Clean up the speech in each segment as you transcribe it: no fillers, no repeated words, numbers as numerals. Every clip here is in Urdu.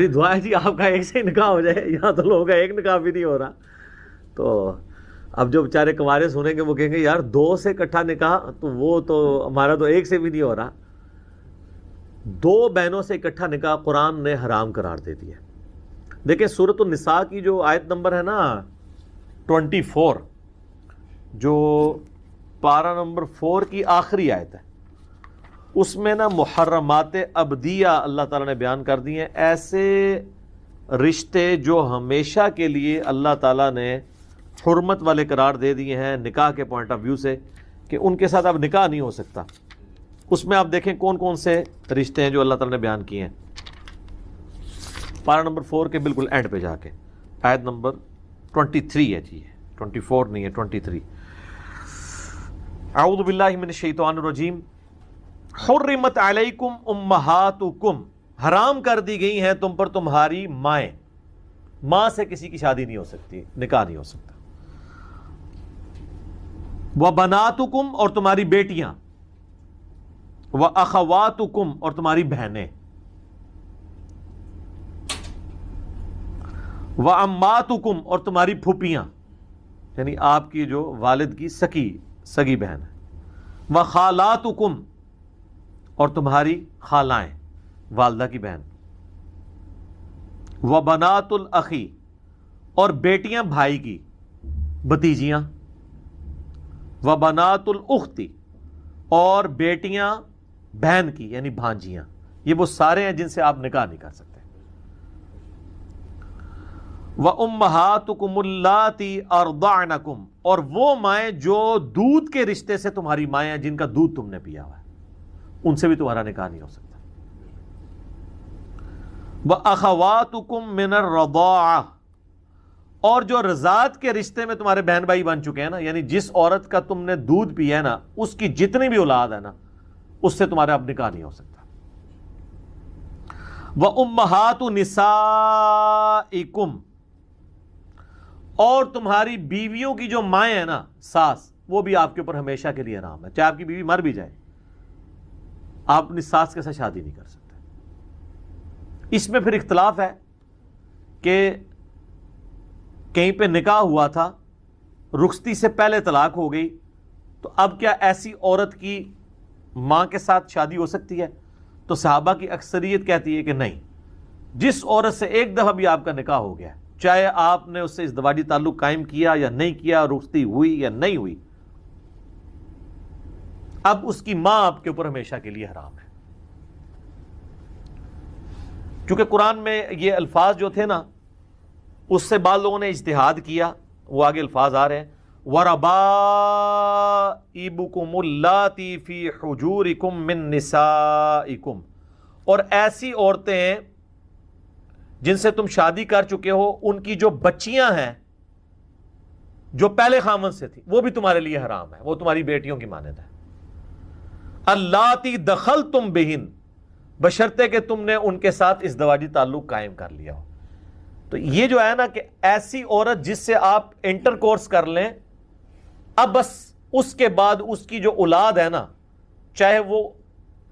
دعا ہے جی آپ کا ایک سے ہی نکاح ہو جائے، یہاں تو لوگوں کا ایک نکاح بھی نہیں ہو رہا. تو اب جو بیچارے کنوارے سنیں گے وہ کہیں گے یار 2 سے اکٹھا نکاح، تو وہ تو ہمارا تو ایک سے بھی نہیں ہو رہا. 2 بہنوں سے اکٹھا نکاح قرآن نے حرام قرار دے دیا. دیکھیں سورۃ النساء کی جو آیت نمبر ہے نا 24، جو پارہ نمبر 4 کی آخری آیت ہے، اس میں نا محرمات ابدیہ اللہ تعالیٰ نے بیان کر دی ہیں. ایسے رشتے جو ہمیشہ کے لیے اللہ تعالیٰ نے حرمت والے قرار دے دیے ہیں نکاح کے پوائنٹ آف ویو سے، کہ ان کے ساتھ اب نکاح نہیں ہو سکتا. اس میں آپ دیکھیں کون کون سے رشتے ہیں جو اللہ تعالیٰ نے بیان کیے ہیں. پارہ نمبر 4 کے بالکل اینڈ پہ جا کے آیت نمبر 23 ہے جی، 24 نہیں ہے 23. اعوذ باللہ من الشیطان الرجیم. حرمت علیکم امہاتکم، حرام کر دی گئی ہیں تم پر تمہاری مائیں. ماں سے کسی کی شادی نہیں ہو سکتی، نکاح نہیں ہو سکتا. وبناتکم، اور تمہاری بیٹیاں. واخواتکم، اور تمہاری بہنیں. وعماتکم، اور تمہاری پھوپھیاں، یعنی آپ کی جو والد کی سگی بہن ہے. وخالاتکم، اور تمہاری خالائیں، والدہ کی بہن. وبنات الاخی، اور بیٹیاں بھائی کی، بھتیجیاں. وبنات الاختی، اور بیٹیاں بہن کی یعنی بھانجیاں. یہ وہ سارے ہیں جن سے آپ نکاح نہیں کر سکتے. وَأُمَّهَاتُكُمُ اللَّاتِي أَرْضَعْنَكُمْ، اور وہ مائیں جو دودھ کے رشتے سے تمہاری مائیں ہیں، جن کا دودھ تم نے پیا ہوا ہے، ان سے بھی تمہارا نکاح نہیں ہو سکتا. وَأَخَوَاتُكُمْ مِنَ الرَّضَاعَةِ، اور جو رضاعت کے رشتے میں تمہارے بہن بھائی بن چکے ہیں نا، یعنی جس عورت کا تم نے دودھ پیا ہے نا، اس کی جتنی بھی اولاد ہے نا، اس سے تمہارا اب نکاح نہیں ہو سکتا. وَأُمَّهَاتُ نِسَائِكُمْ، اور تمہاری بیویوں کی جو مائیں ہیں نا، ساس، وہ بھی آپ کے اوپر ہمیشہ کے لیے حرام ہے. چاہے آپ کی بیوی مر بھی جائے، آپ اپنی ساس کے ساتھ شادی نہیں کر سکتے. اس میں پھر اختلاف ہے کہ کہیں پہ نکاح ہوا تھا، رخصتی سے پہلے طلاق ہو گئی، تو اب کیا ایسی عورت کی ماں کے ساتھ شادی ہو سکتی ہے؟ تو صحابہ کی اکثریت کہتی ہے کہ نہیں. جس عورت سے ایک دفعہ بھی آپ کا نکاح ہو گیا، چاہے آپ نے اس سے ازدواجی تعلق قائم کیا یا نہیں کیا، رخصتی ہوئی یا نہیں ہوئی، اب اس کی ماں آپ کے اوپر ہمیشہ کے لیے حرام ہے. کیونکہ قرآن میں یہ الفاظ جو تھے نا، اس سے بعض لوگوں نے اجتہاد کیا. وہ آگے الفاظ آ رہے ہیں، وَرَبَائِبُكُمُ اللَّاتِي فِي حُجُورِكُم مِّن نِّسَائِكُم، اور ایسی عورتیں ہیں جن سے تم شادی کر چکے ہو، ان کی جو بچیاں ہیں جو پہلے خامن سے تھی، وہ بھی تمہارے لیے حرام ہے، وہ تمہاری بیٹیوں کی مانند ہے. اللَّاتِي دَخَلْتُم بِهِنَّ، بشرطے کہ تم نے ان کے ساتھ ازدواجی تعلق قائم کر لیا ہو. تو یہ جو ہے نا کہ ایسی عورت جس سے آپ انٹر کورس کر لیں، اب بس اس کے بعد اس کی جو اولاد ہے نا، چاہے وہ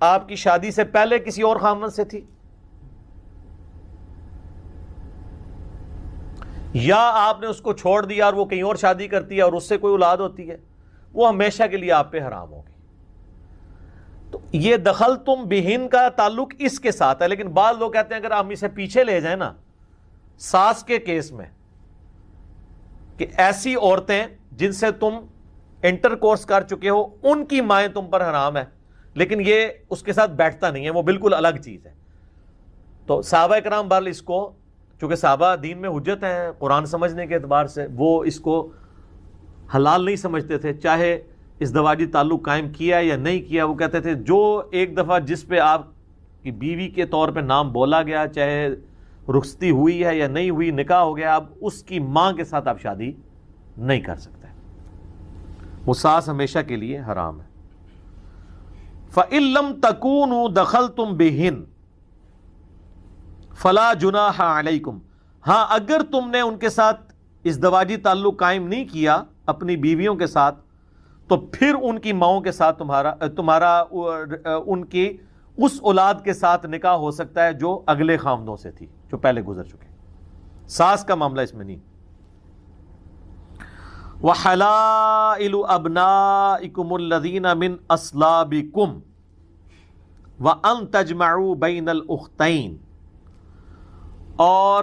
آپ کی شادی سے پہلے کسی اور خامن سے تھی، یا آپ نے اس کو چھوڑ دیا اور وہ کہیں اور شادی کرتی ہے اور اس سے کوئی اولاد ہوتی ہے، وہ ہمیشہ کے لیے آپ پہ حرام ہوگی. تو یہ دخل تم بہن کا تعلق اس کے ساتھ ہے. لیکن بعض لوگ کہتے ہیں اگر ہم اسے پیچھے لے جائیں نا، ساس کے کیس میں، کہ ایسی عورتیں جن سے تم انٹر کورس کر چکے ہو، ان کی مائیں تم پر حرام ہے، لیکن یہ اس کے ساتھ بیٹھتا نہیں ہے، وہ بالکل الگ چیز ہے. تو صحابہ کرام بہرحال اس کو، چونکہ صحابہ دین میں حجت ہیں قرآن سمجھنے کے اعتبار سے، وہ اس کو حلال نہیں سمجھتے تھے، چاہے ازدواجی تعلق قائم کیا یا نہیں کیا. وہ کہتے تھے جو ایک دفعہ جس پہ آپ کی بیوی کے طور پہ نام بولا گیا، چاہے رخصتی ہوئی ہے یا نہیں ہوئی، نکاح ہو گیا، اب اس کی ماں کے ساتھ آپ شادی نہیں کر سکتے. وہ ساس ہمیشہ کے لیے حرام ہے. فَإِن لَّمْ تَكُونُوا دَخَلْتُمْ بِهِنَّ فَلَا جُنَاحَ عَلَيْكُمْ، ہاں اگر تم نے ان کے ساتھ ازدواجی تعلق قائم نہیں کیا اپنی بیویوں کے ساتھ، تو پھر ان کی ماؤں کے ساتھ تمہارا ان کی اس اولاد کے ساتھ نکاح ہو سکتا ہے جو اگلے خامدوں سے تھی. جو پہلے گزر چکے. ساس کا معاملہ اس میں نہیں. وَحَلَائِلُ أَبْنَائِكُمُ الَّذِينَ مِنْ أَصْلَابِكُمْ وَأَنْ تَجْمَعُوا بَيْنَ الْأُخْتَيْنِ، اور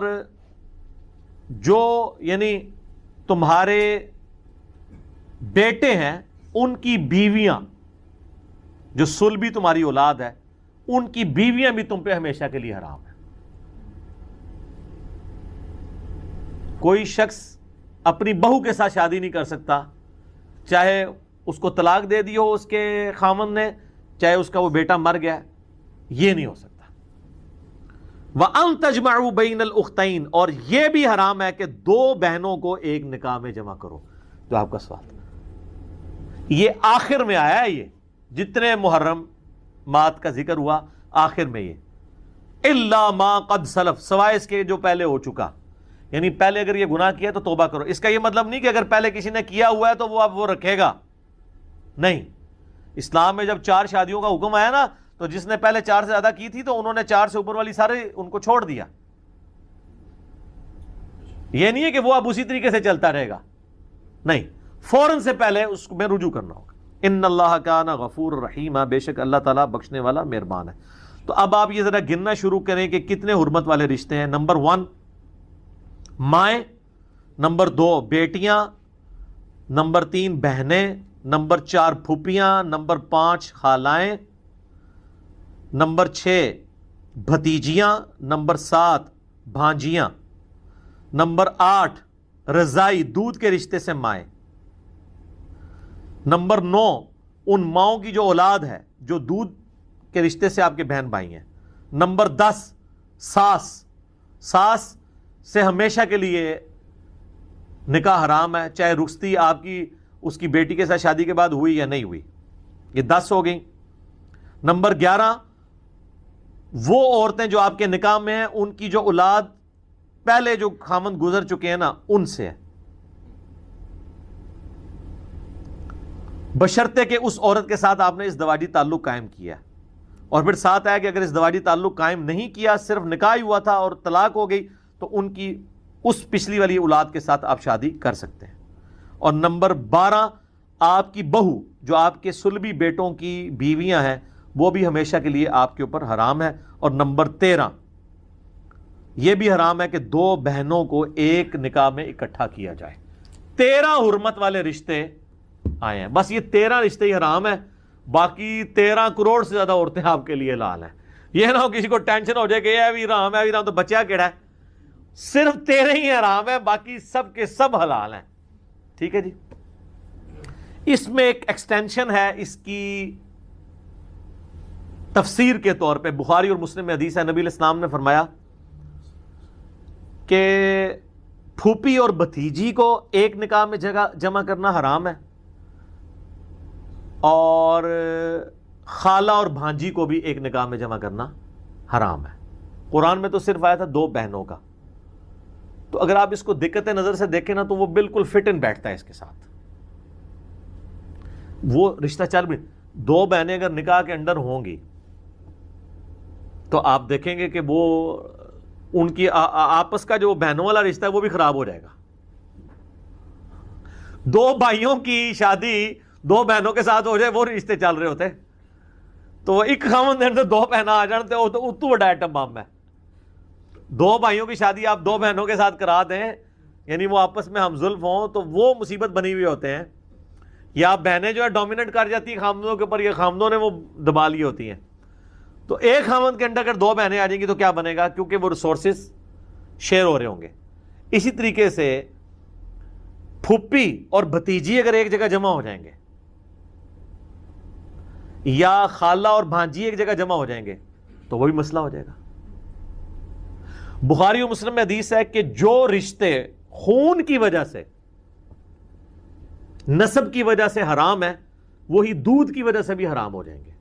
جو یعنی تمہارے بیٹے ہیں ان کی بیویاں، جو صلبی تمہاری اولاد ہے ان کی بیویاں بھی تم پہ ہمیشہ کے لیے حرام ہیں. کوئی شخص اپنی بہو کے ساتھ شادی نہیں کر سکتا، چاہے اس کو طلاق دے دی ہو اس کے خامن نے، چاہے اس کا وہ بیٹا مر گیا، یہ نہیں ہو سکتا. وَأَن تَجْمَعُوا بَيْنَ الْأُخْتَيْنِ، اور یہ بھی حرام ہے کہ دو بہنوں کو ایک نکاح میں جمع کرو. جو آپ کا سوال یہ آخر میں آیا ہے، یہ جتنے محرمات کا ذکر ہوا آخر میں یہ اِلَّا مَا قَدْ سَلَف، سوائے اس کے جو پہلے ہو چکا. یعنی پہلے اگر یہ گناہ کیا تو توبہ کرو. اس کا یہ مطلب نہیں کہ اگر پہلے کسی نے کیا ہوا ہے تو وہ اب وہ رکھے گا، نہیں. اسلام میں جب 4 شادیوں کا حکم آیا نا تو جس نے پہلے 4 سے زیادہ کی تھی تو انہوں نے 4 سے اوپر والی سارے ان کو چھوڑ دیا. یہ نہیں ہے کہ وہ اب اسی طریقے سے چلتا رہے گا، نہیں، فوراً سے پہلے اس میں رجوع کرنا ہوگا. ان اللہ کان غفور رحیم، بے شک اللہ تعالیٰ بخشنے والا مہربان ہے. تو اب آپ یہ ذرا گننا شروع کریں کہ کتنے حرمت والے رشتے ہیں. نمبر 1 مائیں، نمبر 2 بیٹیاں، نمبر 3 بہنیں، نمبر 4 پھوپھیاں، نمبر 5 خالائیں، نمبر 6 بھتیجیاں، نمبر 7 بھانجیاں، نمبر 8 رضائی دودھ کے رشتے سے مائیں، نمبر 9 ان ماؤں کی جو اولاد ہے جو دودھ کے رشتے سے آپ کے بہن بھائی ہیں، نمبر 10 ساس سے ہمیشہ کے لیے نکاح حرام ہے، چاہے رخصتی آپ کی اس کی بیٹی کے ساتھ شادی کے بعد ہوئی یا نہیں ہوئی. یہ 10 ہو گئی. نمبر 11 وہ عورتیں جو آپ کے نکاح میں ہیں ان کی جو اولاد پہلے جو خامند گزر چکے ہیں نا ان سے ہے، بشرطے کہ اس عورت کے ساتھ آپ نے ازدواجی تعلق قائم کیا. اور پھر ساتھ آیا کہ اگر ازدواجی تعلق قائم نہیں کیا، صرف نکاح ہی ہوا تھا اور طلاق ہو گئی، تو ان کی اس پچھلی والی اولاد کے ساتھ آپ شادی کر سکتے ہیں. اور نمبر 12 آپ کی بہو جو آپ کے صلبی بیٹوں کی بیویاں ہیں وہ بھی ہمیشہ کے لیے آپ کے اوپر حرام ہے. اور نمبر 13 یہ بھی حرام ہے کہ 2 بہنوں کو ایک نکاح میں اکٹھا کیا جائے. 13 حرمت والے رشتے آئے ہیں، بس یہ 13 رشتے ہی حرام ہیں، باقی 13 کروڑ سے زیادہ عورتیں آپ کے لیے حلال ہیں. یہ نہ ہو کسی کو ٹینشن ہو جائے کہ یہ بھی حرام ہے، تو بچہ کیڑا ہے. صرف 13 ہی حرام ہے، باقی سب کے سب حلال ہیں. ٹھیک ہے جی. اس میں ایک ایکسٹینشن ہے اس کی تفسیر کے طور پہ. بخاری اور مسلم میں حدیث ہے، نبی علیہ السلام نے فرمایا کہ پھوپھی اور بھتیجی کو ایک نکاح میں جمع کرنا حرام ہے، اور خالہ اور بھانجی کو بھی ایک نکاح میں جمع کرنا حرام ہے. قرآن میں تو صرف آیا تھا 2 بہنوں کا. تو اگر آپ اس کو دقت نظر سے دیکھیں نا تو وہ بالکل فٹ ان بیٹھتا ہے اس کے ساتھ. وہ رشتہ چل بھی 2 بہنیں اگر نکاح کے اندر ہوں گی تو آپ دیکھیں گے کہ وہ ان کی آپس کا جو بہنوں والا رشتہ ہے وہ بھی خراب ہو جائے گا. 2 بھائیوں کی شادی 2 بہنوں کے ساتھ ہو جائے وہ رشتے چل رہے ہوتے تو ایک خامن دے اندر 2 بہنیں آ جان تو اتو بڑا ایٹم بم ہے. 2 بھائیوں کی شادی آپ 2 بہنوں کے ساتھ کرا دیں، یعنی وہ آپس میں ہم زلف ہوں تو وہ مصیبت بنی ہوئی ہوتے ہیں. یا بہنیں جو ہے ڈومیننٹ کر جاتی ہیں خامدوں کے اوپر، یہ خامدوں نے وہ دبا لی ہوتی ہیں. تو ایک خامد کے اندر اگر 2 بہنیں آ جائیں گی تو کیا بنے گا، کیونکہ وہ ریسورسز شیئر ہو رہے ہوں گے. اسی طریقے سے پھوپھی اور بھتیجی اگر ایک جگہ جمع ہو جائیں گے، یا خالہ اور بھانجی ایک جگہ جمع ہو جائیں گے تو وہ بھی مسئلہ ہو جائے گا. بخاری و مسلم میں حدیث ہے کہ جو رشتے خون کی وجہ سے، نسب کی وجہ سے حرام ہے وہی دودھ کی وجہ سے بھی حرام ہو جائیں گے.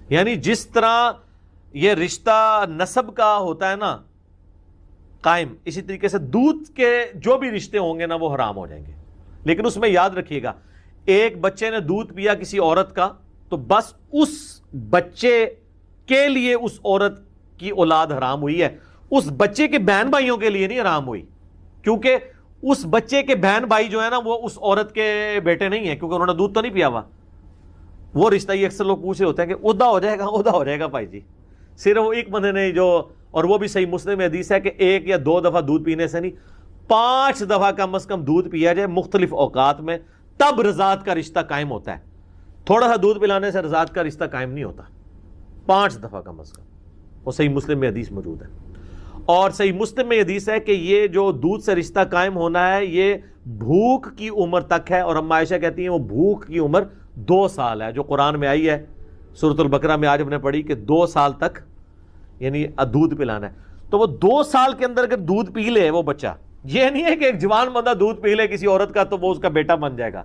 یعنی جس طرح یہ رشتہ نسب کا ہوتا ہے نا قائم، اسی طریقے سے دودھ کے جو بھی رشتے ہوں گے نا وہ حرام ہو جائیں گے. لیکن اس میں یاد رکھیے گا، ایک بچے نے دودھ پیا کسی عورت کا تو بس اس بچے کے لیے اس عورت کی اولاد حرام ہوئی ہے، اس بچے کے بہن بھائیوں کے لیے نہیں حرام ہوئی، کیونکہ اس بچے کے بہن بھائی جو ہے نا وہ اس عورت کے بیٹے نہیں ہیں، کیونکہ انہوں نے دودھ تو نہیں پیا ہوا. وہ رشتہ یہ اکثر لوگ پوچھ رہے ہوتے ہیں کہ عہدہ ہو جائے گا، عہدہ ہو جائے گا بھائی جی. صرف وہ ایک بندے نے جو، اور وہ بھی صحیح مسلم میں حدیث ہے کہ 1 یا 2 دفعہ دودھ پینے سے نہیں، 5 دفعہ کم از کم دودھ پیا جائے مختلف اوقات میں، تب رضاعت کا رشتہ قائم ہوتا ہے. تھوڑا سا دودھ پلانے سے رضاعت کا رشتہ قائم نہیں ہوتا، 5 دفعہ کم از کم. وہ صحیح مسلم میں حدیث موجود ہے. اور صحیح مسلم میں حدیث ہے کہ یہ جو دودھ سے رشتہ قائم ہونا ہے یہ بھوک کی عمر تک ہے، اور اما عائشہ کہتی ہیں وہ بھوک کی عمر 2 سال ہے، جو قرآن میں آئی ہے سورۃ البقرہ میں آج ہم نے پڑھی کہ 2 سال تک یعنی دودھ پلانا ہے. تو وہ 2 سال کے اندر اگر دودھ پی لے وہ بچہ، یہ نہیں ہے کہ ایک جوان بندہ دودھ پی لے کسی عورت کا تو وہ اس کا بیٹا بن جائے گا.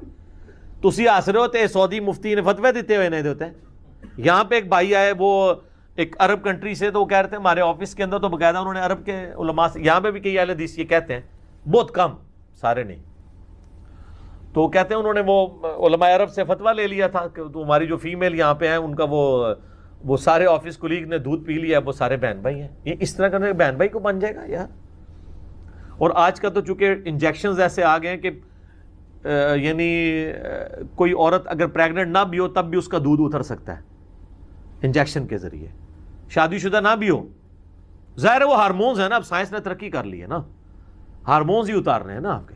تسی آسرے ہوتے سعودی مفتی نے فتوے دیتے ہوئے نہیں دیتے. یہاں پہ ایک بھائی آئے وہ ایک عرب کنٹری سے، تو وہ کہہ رہے تھے ہمارے آفس کے اندر تو باقاعدہ انہوں نے عرب کے علماء سے، یہاں پہ بھی کئی اہل حدیث یہ کہتے ہیں، بہت کم، سارے نہیں، تو وہ کہتے ہیں انہوں نے وہ علماء عرب سے فتویٰ لے لیا تھا کہ تو ہماری جو فیمیل یہاں پہ ہیں ان کا وہ سارے آفس کولیگ نے دودھ پی لیا، وہ سارے بہن بھائی ہیں. یہ اس طرح کرنے بہن بھائی کو بن جائے گا یار. اور آج کا تو چونکہ انجیکشنز ایسے آ گئے ہیں کہ یعنی کوئی عورت اگر پریگننٹ نہ بھی ہو تب بھی اس کا دودھ اتر سکتا ہے انجیکشن کے ذریعے، شادی شدہ نہ بھی ہو. ظاہر ہے وہ ہارمونز ہیں نا، اب سائنس نے ترقی کر لی ہے نا، ہارمونز ہی اتار رہے ہیں نا آپ کے.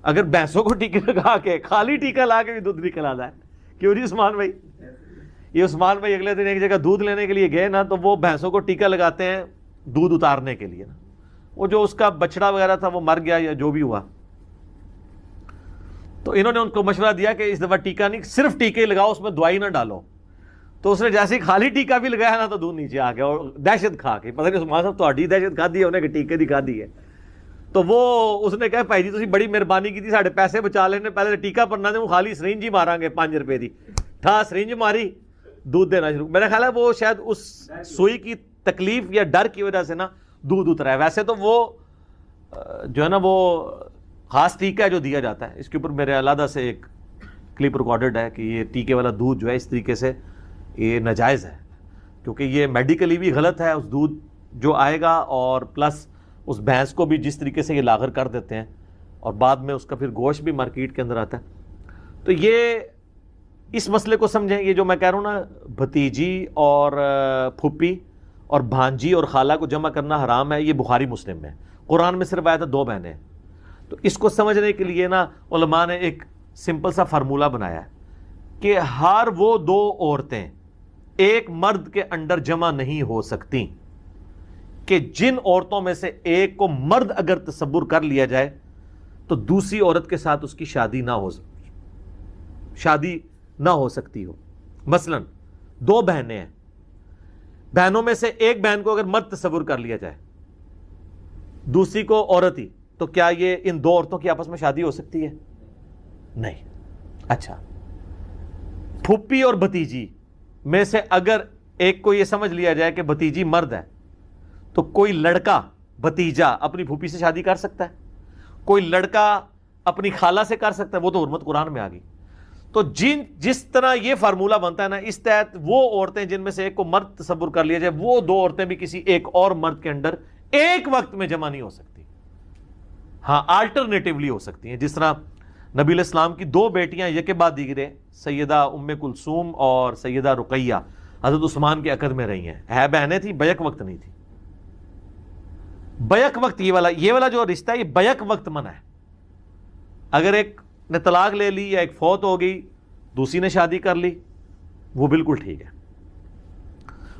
اگر بھینسوں کو ٹیکے لگا کے خالی ٹیکہ لا کے بھی دودھ نکل آتا ہے، کیوں نہیں عثمان بھائی؟ یہ عثمان بھائی اگلے دن ایک جگہ دودھ لینے کے لیے گئے نا، تو وہ بھینسوں کو ٹیکہ لگاتے ہیں دودھ اتارنے کے لیے نا. وہ جو اس کا بچڑا وغیرہ تھا وہ مر گیا یا جو بھی ہوا، تو انہوں نے ان کو مشورہ دیا کہ اس دفعہ ٹیکہ نہیں، صرف ٹیکے لگاؤ، اس میں دوائی نہ ڈالو. تو اس نے جیسے ہی خالی ٹیکہ بھی لگایا نا تو دودھ نیچے آ گیا، اور دہشت کھا کے، پتہ نہیں عثمان صاحب تہاڈی دہشت کھا دی ہے انہیں کہ ٹیکے دی کھا دی ہے. تو وہ اس نے کہا بھائی جی تسی بڑی مہربانی کی تھی ساڈے پیسے بچا لینے، پہلے ٹیکہ پڑنا تھے، وہ خالی سرنج ہی مارا گے 5 روپے دی، ٹھا سرنج ماری دودھ دینا شروع. میرا خیال ہے وہ شاید اس سوئی کی تکلیف یا ڈر کی وجہ سے نا دودھ اترا ہے. ویسے تو وہ جو ہے نا وہ خاص ٹیکہ ہے جو دیا جاتا ہے، اس کے اوپر میرے علیحدہ سے ایک کلپ ریکارڈڈ ہے کہ یہ ٹیکے والا دودھ جو ہے اس طریقے سے یہ ناجائز ہے، کیونکہ یہ میڈیکلی بھی غلط ہے. اس دودھ جو آئے گا اور پلس اس بھینس کو بھی جس طریقے سے یہ لاغر کر دیتے ہیں اور بعد میں اس کا پھر گوشت بھی مارکیٹ کے اندر آتا ہے. تو یہ اس مسئلے کو سمجھیں. یہ جو میں کہہ رہا ہوں نا بھتیجی اور پھپھی اور بھانجی اور خالہ کو جمع کرنا حرام ہے، یہ بخاری مسلم میں ہے. قرآن میں صرف آیا تھا 2 بہنیں. تو اس کو سمجھنے کے لیے نا علماء نے ایک سمپل سا فارمولہ بنایا ہے کہ ہر وہ 2 عورتیں ایک مرد کے انڈر جمع نہیں ہو سکتی کہ جن عورتوں میں سے ایک کو مرد اگر تصور کر لیا جائے تو دوسری عورت کے ساتھ اس کی شادی نہ ہو سکتی ہو. مثلا 2 بہنیں ہیں، بہنوں میں سے ایک بہن کو اگر مرد تصور کر لیا جائے دوسری کو عورت ہی، تو کیا یہ ان 2 عورتوں کی آپس میں شادی ہو سکتی ہے؟ نہیں. اچھا، پھپھی اور بھتیجی میں سے اگر ایک کو یہ سمجھ لیا جائے کہ بھتیجی مرد ہے تو کوئی لڑکا بھتیجا اپنی پھوپھی سے شادی کر سکتا ہے، کوئی لڑکا اپنی خالہ سے کر سکتا ہے. وہ تو حرمت قرآن میں آ گئی. تو جس طرح یہ فارمولہ بنتا ہے نا، اس تحت وہ عورتیں جن میں سے ایک کو مرد تصور کر لیا جائے وہ 2 عورتیں بھی کسی ایک اور مرد کے اندر ایک وقت میں جمع نہیں ہو سکتی. ہاں آلٹرنیٹیولی ہو سکتی ہیں، جس طرح نبی علیہ السلام کی 2 بیٹیاں یکے بعد دیگرے سیدہ ام کلثوم اور سیدہ رقیہ حضرت عثمان کے عقد میں رہی ہیں. ہے بہنیں تھی، بیک وقت نہیں تھی. بیک وقت یہ والا جو رشتہ ہے یہ بیک وقت منع ہے. اگر ایک نے طلاق لے لی یا ایک فوت ہو گئی دوسری نے شادی کر لی وہ بالکل ٹھیک ہے.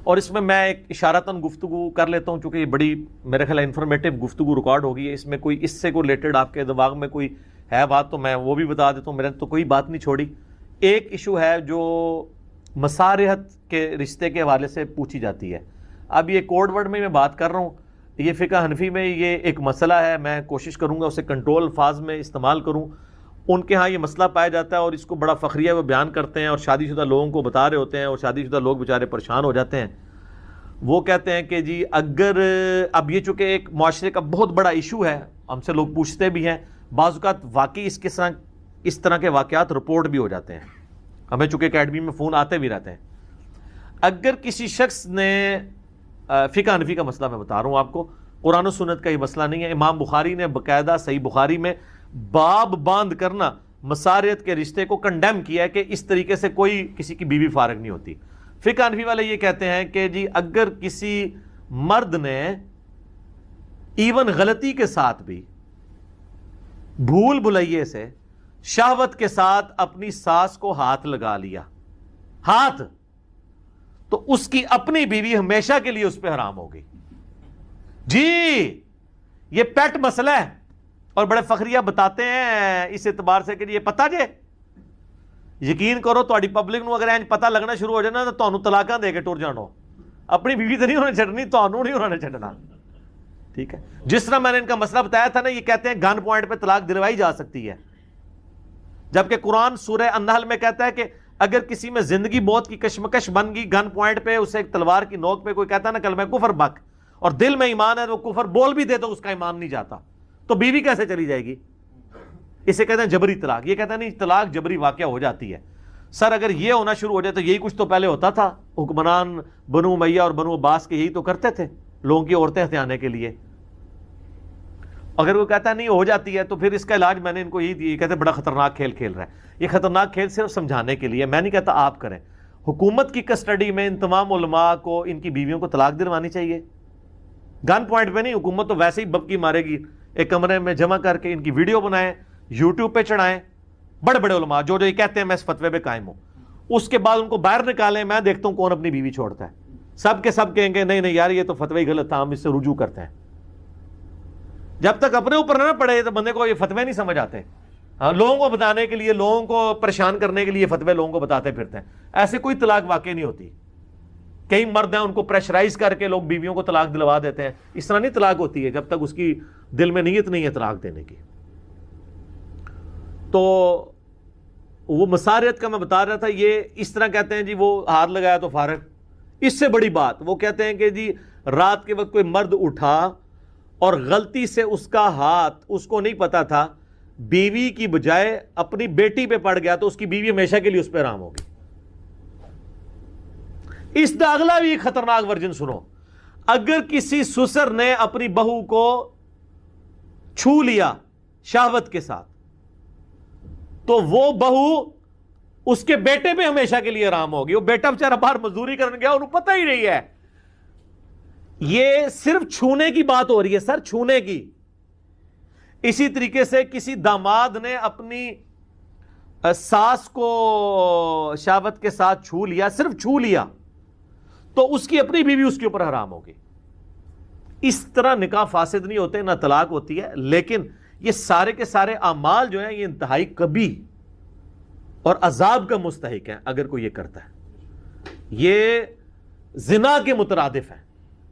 اور اس میں ایک اشارتاً گفتگو کر لیتا ہوں چونکہ یہ بڑی میرے خیال انفارمیٹیو گفتگو ریکارڈ ہوگی ہے. اس میں کوئی اس سے کوئی ریلیٹڈ آپ کے دماغ میں کوئی ہے بات تو میں وہ بھی بتا دیتا ہوں. میں نے تو کوئی بات نہیں چھوڑی. ایک ایشو ہے جو مصارحت کے رشتے کے حوالے سے پوچھی جاتی ہے. اب یہ کوڈ ورڈ میں بات کر رہا ہوں، یہ فقہ حنفی میں یہ ایک مسئلہ ہے، میں کوشش کروں گا اسے کنٹرول الفاظ میں استعمال کروں. ان کے ہاں یہ مسئلہ پایا جاتا ہے اور اس کو بڑا فخریہ وہ بیان کرتے ہیں اور شادی شدہ لوگوں کو بتا رہے ہوتے ہیں اور شادی شدہ لوگ بیچارے پریشان ہو جاتے ہیں. وہ کہتے ہیں کہ جی اگر اب یہ چونکہ ایک معاشرے کا بہت بڑا ایشو ہے، ہم سے لوگ پوچھتے بھی ہیں، بعض اوقات واقعی اس طرح کے واقعات رپورٹ بھی ہو جاتے ہیں، ہمیں چونکہ اکیڈمی میں فون آتے بھی رہتے ہیں. اگر کسی شخص نے فقہ حنفی کا مسئلہ میں بتا رہا ہوں آپ کو، قرآن و سنت کا یہ مسئلہ نہیں ہے. امام بخاری نے باقاعدہ صحیح بخاری میں باب باندھ کرنا مساریت کے رشتے کو کنڈیم کیا ہے کہ اس طریقے سے کوئی کسی کی بیوی فارغ نہیں ہوتی. فقہ حنفی والے یہ کہتے ہیں کہ جی اگر کسی مرد نے ایون غلطی کے ساتھ بھی بھول بھلائیے سے شہوت کے ساتھ اپنی ساس کو ہاتھ لگا لیا، ہاتھ، تو اس کی اپنی بیوی ہمیشہ کے لیے اس پہ حرام ہوگی. جی یہ پیٹ مسئلہ ہے اور بڑے فخریہ بتاتے ہیں اس اعتبار سے کہ یہ پتہ جے یقین کرو تہاڈی پبلک نو اگر اینج پتہ لگنا شروع ہو جائے نا تو تانوں طلاقاں دے کے ٹر جانو. اپنی بیوی تو نہیں انہوں نے چھڈنی، تانوں نہیں انہوں نے چھڈنا. ٹھیک ہے، جس طرح میں نے ان کا مسئلہ بتایا تھا نا، یہ کہتے ہیں گن پوائنٹ پہ طلاق دلوائی جا سکتی ہے، جبکہ قرآن سورہ النحل میں کہتا ہے کہ اگر کسی میں زندگی موت کی کشمکش بن گئی، گن پوائنٹ پہ اسے ایک تلوار کی نوک پہ کوئی کہتا ہے نا کلمہ کفر بک، اور دل میں ایمان ہے، وہ کفر بول بھی دے تو اس کا ایمان نہیں جاتا، تو بیوی کیسے چلی جائے گی؟ اسے کہتے ہیں جبری طلاق. یہ کہتے ہیں نہیں، طلاق جبری واقعہ ہو جاتی ہے. سر اگر یہ ہونا شروع ہو جائے تو یہی کچھ تو پہلے ہوتا تھا، حکمران بنو امیہ اور بنو عباس کے یہی تو کرتے تھے لوگوں کی عورتیں ہتھیانے کے لیے. اگر وہ کہتا ہے نہیں ہو جاتی ہے تو پھر اس کا علاج میں نے ان کو یہی دیا. یہ کہتے ہیں بڑا خطرناک کھیل کھیل رہا ہے. یہ خطرناک کھیل صرف سمجھانے کے لیے، میں نہیں کہتا آپ کریں. حکومت کی کسٹڈی میں ان تمام علماء کو ان کی بیویوں کو طلاق دلوانی چاہیے. گن پوائنٹ پہ نہیں، حکومت تو ویسے ہی ببکی مارے گی. ایک کمرے میں جمع کر کے ان کی ویڈیو بنائیں، یوٹیوب پہ چڑھائیں. بڑے بڑے علماء جو یہ کہتے ہیں میں اس فتوے پہ قائم ہوں، اس کے بعد ان کو باہر نکالیں، میں دیکھتا ہوں کون اپنی بیوی چھوڑتا ہے. سب کے سب کہیں گے نہیں نہیں یار یہ تو فتوی ہی غلط تھا، ہم اس سے رجوع کرتے ہیں. جب تک اپنے اوپر نہ پڑے تو بندے کو یہ فتوے نہیں سمجھ آتے. ہاں، لوگوں کو بتانے کے لیے، لوگوں کو پریشان کرنے کے لیے فتوے لوگوں کو بتاتے پھرتے ہیں. ایسے کوئی طلاق واقع نہیں ہوتی. کئی مرد ہیں ان کو پریشرائز کر کے لوگ بیویوں کو طلاق دلوا دیتے ہیں. اس طرح نہیں طلاق ہوتی ہے جب تک اس کی دل میں نیت نہیں ہے طلاق دینے کی. تو وہ مساریت کا میں بتا رہا تھا، یہ اس طرح کہتے ہیں جی وہ ہاتھ لگایا تو فارغ. اس سے بڑی بات وہ کہتے ہیں کہ جی رات کے وقت کوئی مرد اٹھا اور غلطی سے اس کا ہاتھ اس کو نہیں پتا تھا بیوی کی بجائے اپنی بیٹی پہ پڑ گیا تو اس کی بیوی ہمیشہ کے لیے اس پہ حرام ہوگی. اس کا اگلا بھی خطرناک ورژن سنو. اگر کسی سسر نے اپنی بہو کو چھو لیا شہوت کے ساتھ تو وہ بہو اس کے بیٹے پہ ہمیشہ کے لیے حرام ہوگی. وہ بیٹا بیچارہ باہر مزدوری کرنے گیا، انہوں پتہ ہی نہیں ہے. یہ صرف چھونے کی بات ہو رہی ہے سر، چھونے کی. اسی طریقے سے کسی داماد نے اپنی ساس کو شہوت کے ساتھ چھو لیا، صرف چھو لیا، تو اس کی اپنی بیوی اس کے اوپر حرام ہوگی. اس طرح نکاح فاسد نہیں ہوتے، نہ طلاق ہوتی ہے. لیکن یہ سارے کے سارے اعمال جو ہیں یہ انتہائی کبیح اور عذاب کا مستحق ہیں اگر کوئی یہ کرتا ہے. یہ زنا کے مترادف ہیں.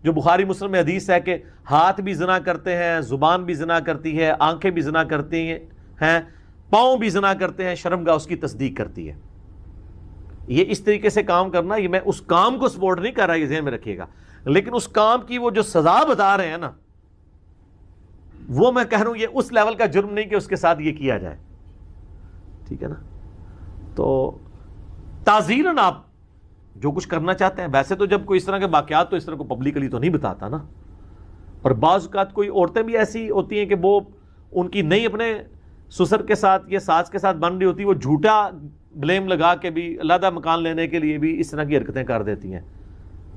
جو بخاری مسلم میں حدیث ہے کہ ہاتھ بھی زنا کرتے ہیں، زبان بھی زنا کرتی ہے، آنکھیں بھی زنا کرتی ہیں، پاؤں بھی زنا کرتے ہیں، شرمگاہ اس کی تصدیق کرتی ہے. یہ اس طریقے سے کام کرنا، یہ میں اس کام کو سپورٹ نہیں کر رہا، یہ ذہن میں رکھیے گا، لیکن اس کام کی وہ جو سزا بتا رہے ہیں نا، وہ میں کہہ رہا ہوں یہ اس لیول کا جرم نہیں کہ اس کے ساتھ یہ کیا جائے. ٹھیک ہے نا؟ تو تعزیراً آپ جو کچھ کرنا چاہتے ہیں. ویسے تو جب کوئی اس طرح کے واقعات تو اس طرح کو پبلکلی تو نہیں بتاتا نا. اور بعض اوقات کوئی عورتیں بھی ایسی ہوتی ہیں کہ وہ ان کی نہیں اپنے سسر کے ساتھ یا ساس کے ساتھ بن رہی ہوتی، وہ جھوٹا بلیم لگا کے بھی علیحدہ مکان لینے کے لیے بھی اس طرح کی حرکتیں کر دیتی ہیں.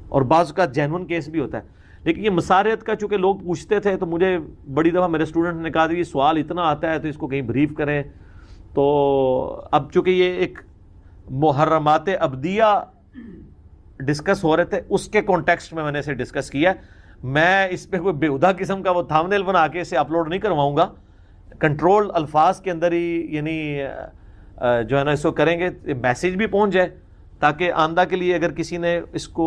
اور بعض اوقات جینون کیس بھی ہوتا ہے. لیکن یہ مساریت کا چونکہ لوگ پوچھتے تھے تو مجھے بڑی دفعہ میرے اسٹوڈنٹ نے کہا یہ سوال اتنا آتا ہے تو اس کو کہیں بریف کریں. تو اب چونکہ یہ ایک محرمات ابدیہ ڈسکس ہو رہے تھے، اس کے کانٹیکسٹ میں نے اسے ڈسکس کیا. میں اس پہ کوئی بےہودہ قسم کا وہ تھامنیل بنا کے اسے اپلوڈ نہیں کرواؤں گا. کنٹرول الفاظ کے اندر ہی یعنی جو ہے نا اس کو کریں گے، میسیج بھی پہنچ جائے تاکہ آندہ کے لیے اگر کسی نے اس کو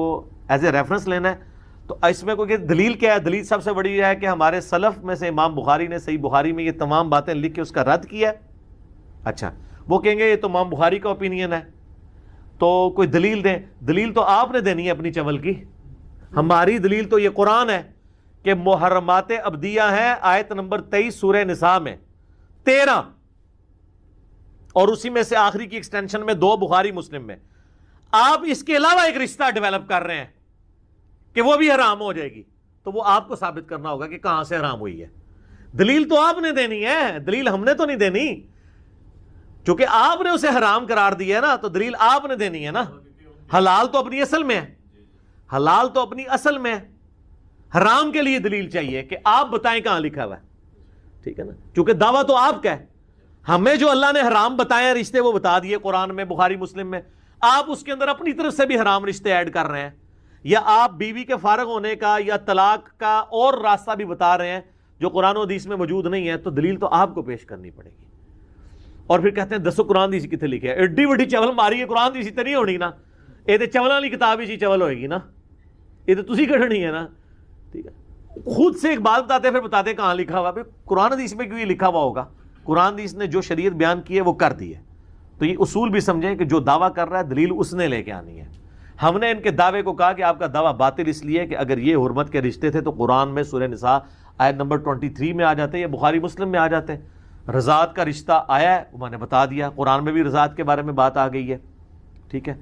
ایز اے ریفرنس لینا ہے تو اس میں کوئی دلیل کیا ہے. دلیل سب سے بڑی یہ ہے کہ ہمارے سلف میں سے امام بخاری نے صحیح بخاری میں یہ تمام باتیں لکھ کے اس کا رد کیا ہے. اچھا وہ کہیں گے یہ تو امام بخاری کا اوپینین ہے تو کوئی دلیل دیں. دلیل تو آپ نے دینی ہے اپنی چول کی. ہماری دلیل تو یہ قرآن ہے کہ محرمات ابدیہ ہیں، آیت نمبر 23 سورہ نساء میں 13، اور اسی میں سے آخری کی ایکسٹینشن میں 2 بخاری مسلم میں. آپ اس کے علاوہ ایک رشتہ ڈیولپ کر رہے ہیں کہ وہ بھی حرام ہو جائے گی. تو وہ آپ کو ثابت کرنا ہوگا کہ کہاں سے حرام ہوئی ہے. دلیل تو آپ نے دینی ہے, دلیل ہم نے تو نہیں دینی, چونکہ آپ نے اسے حرام قرار دیا ہے نا, تو دلیل آپ نے دینی ہے نا. حلال تو اپنی اصل میں ہے, حلال تو اپنی اصل میں ہے, حرام کے لیے دلیل چاہیے کہ آپ بتائیں کہاں لکھا ہوا ہے, ٹھیک ہے نا, چونکہ دعویٰ تو آپ کا ہے. ہمیں جو اللہ نے حرام بتائے رشتے وہ بتا دیے قرآن میں, بخاری مسلم میں, آپ اس کے اندر اپنی طرف سے بھی حرام رشتے ایڈ کر رہے ہیں, یا آپ بیوی کے فارغ ہونے کا یا طلاق کا اور راستہ بھی بتا رہے ہیں جو قرآن و حدیث میں موجود نہیں ہے, تو دلیل تو آپ کو پیش کرنی پڑے گی. اور پھر کہتے ہیں دسو قرآن دیسی کتنے لکھے, ایڈی وڈی چول ماری ہے, قرآن دیسی تو نہیں ہونی نا, یہ تو چول والی کتاب ہی چول ہوئے گی نا, یہ تو تسی کھڑنی ہے نا, ٹھیک ہے. خود سے ایک بات بتاتے پھر بتاتے کہاں لکھا ہوا, قرآن حدیث میں کیوں یہ لکھا ہوا ہوگا؟ قرآن حدیث نے جو شریعت بیان کی ہے وہ کر دی ہے. تو یہ اصول بھی سمجھیں کہ جو دعویٰ کر رہا ہے دلیل اس نے لے کے آنی ہے. ہم نے ان کے دعوے کو کہا کہ آپ کا دعویٰ باطل اس لیے کہ اگر یہ حرمت کے رشتے تھے تو قرآن میں سورہ نساء آیت نمبر 23 میں آ جاتے, یا بخاری مسلم میں آ جاتے. رضاعت کا رشتہ آیا ہے, وہ میں نے بتا دیا, قرآن میں بھی رضاعت کے بارے میں بات آ گئی ہے, ٹھیک ہے.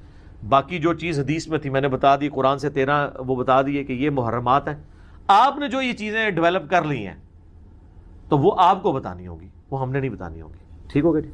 باقی جو چیز حدیث میں تھی میں نے بتا دی, قرآن سے 13 وہ بتا دیے کہ یہ محرمات ہیں. آپ نے جو یہ چیزیں ڈیولپ کر لی ہیں تو وہ آپ کو بتانی ہوگی, وہ ہم نے نہیں بتانی ہوگی, ٹھیک ہوگا جی.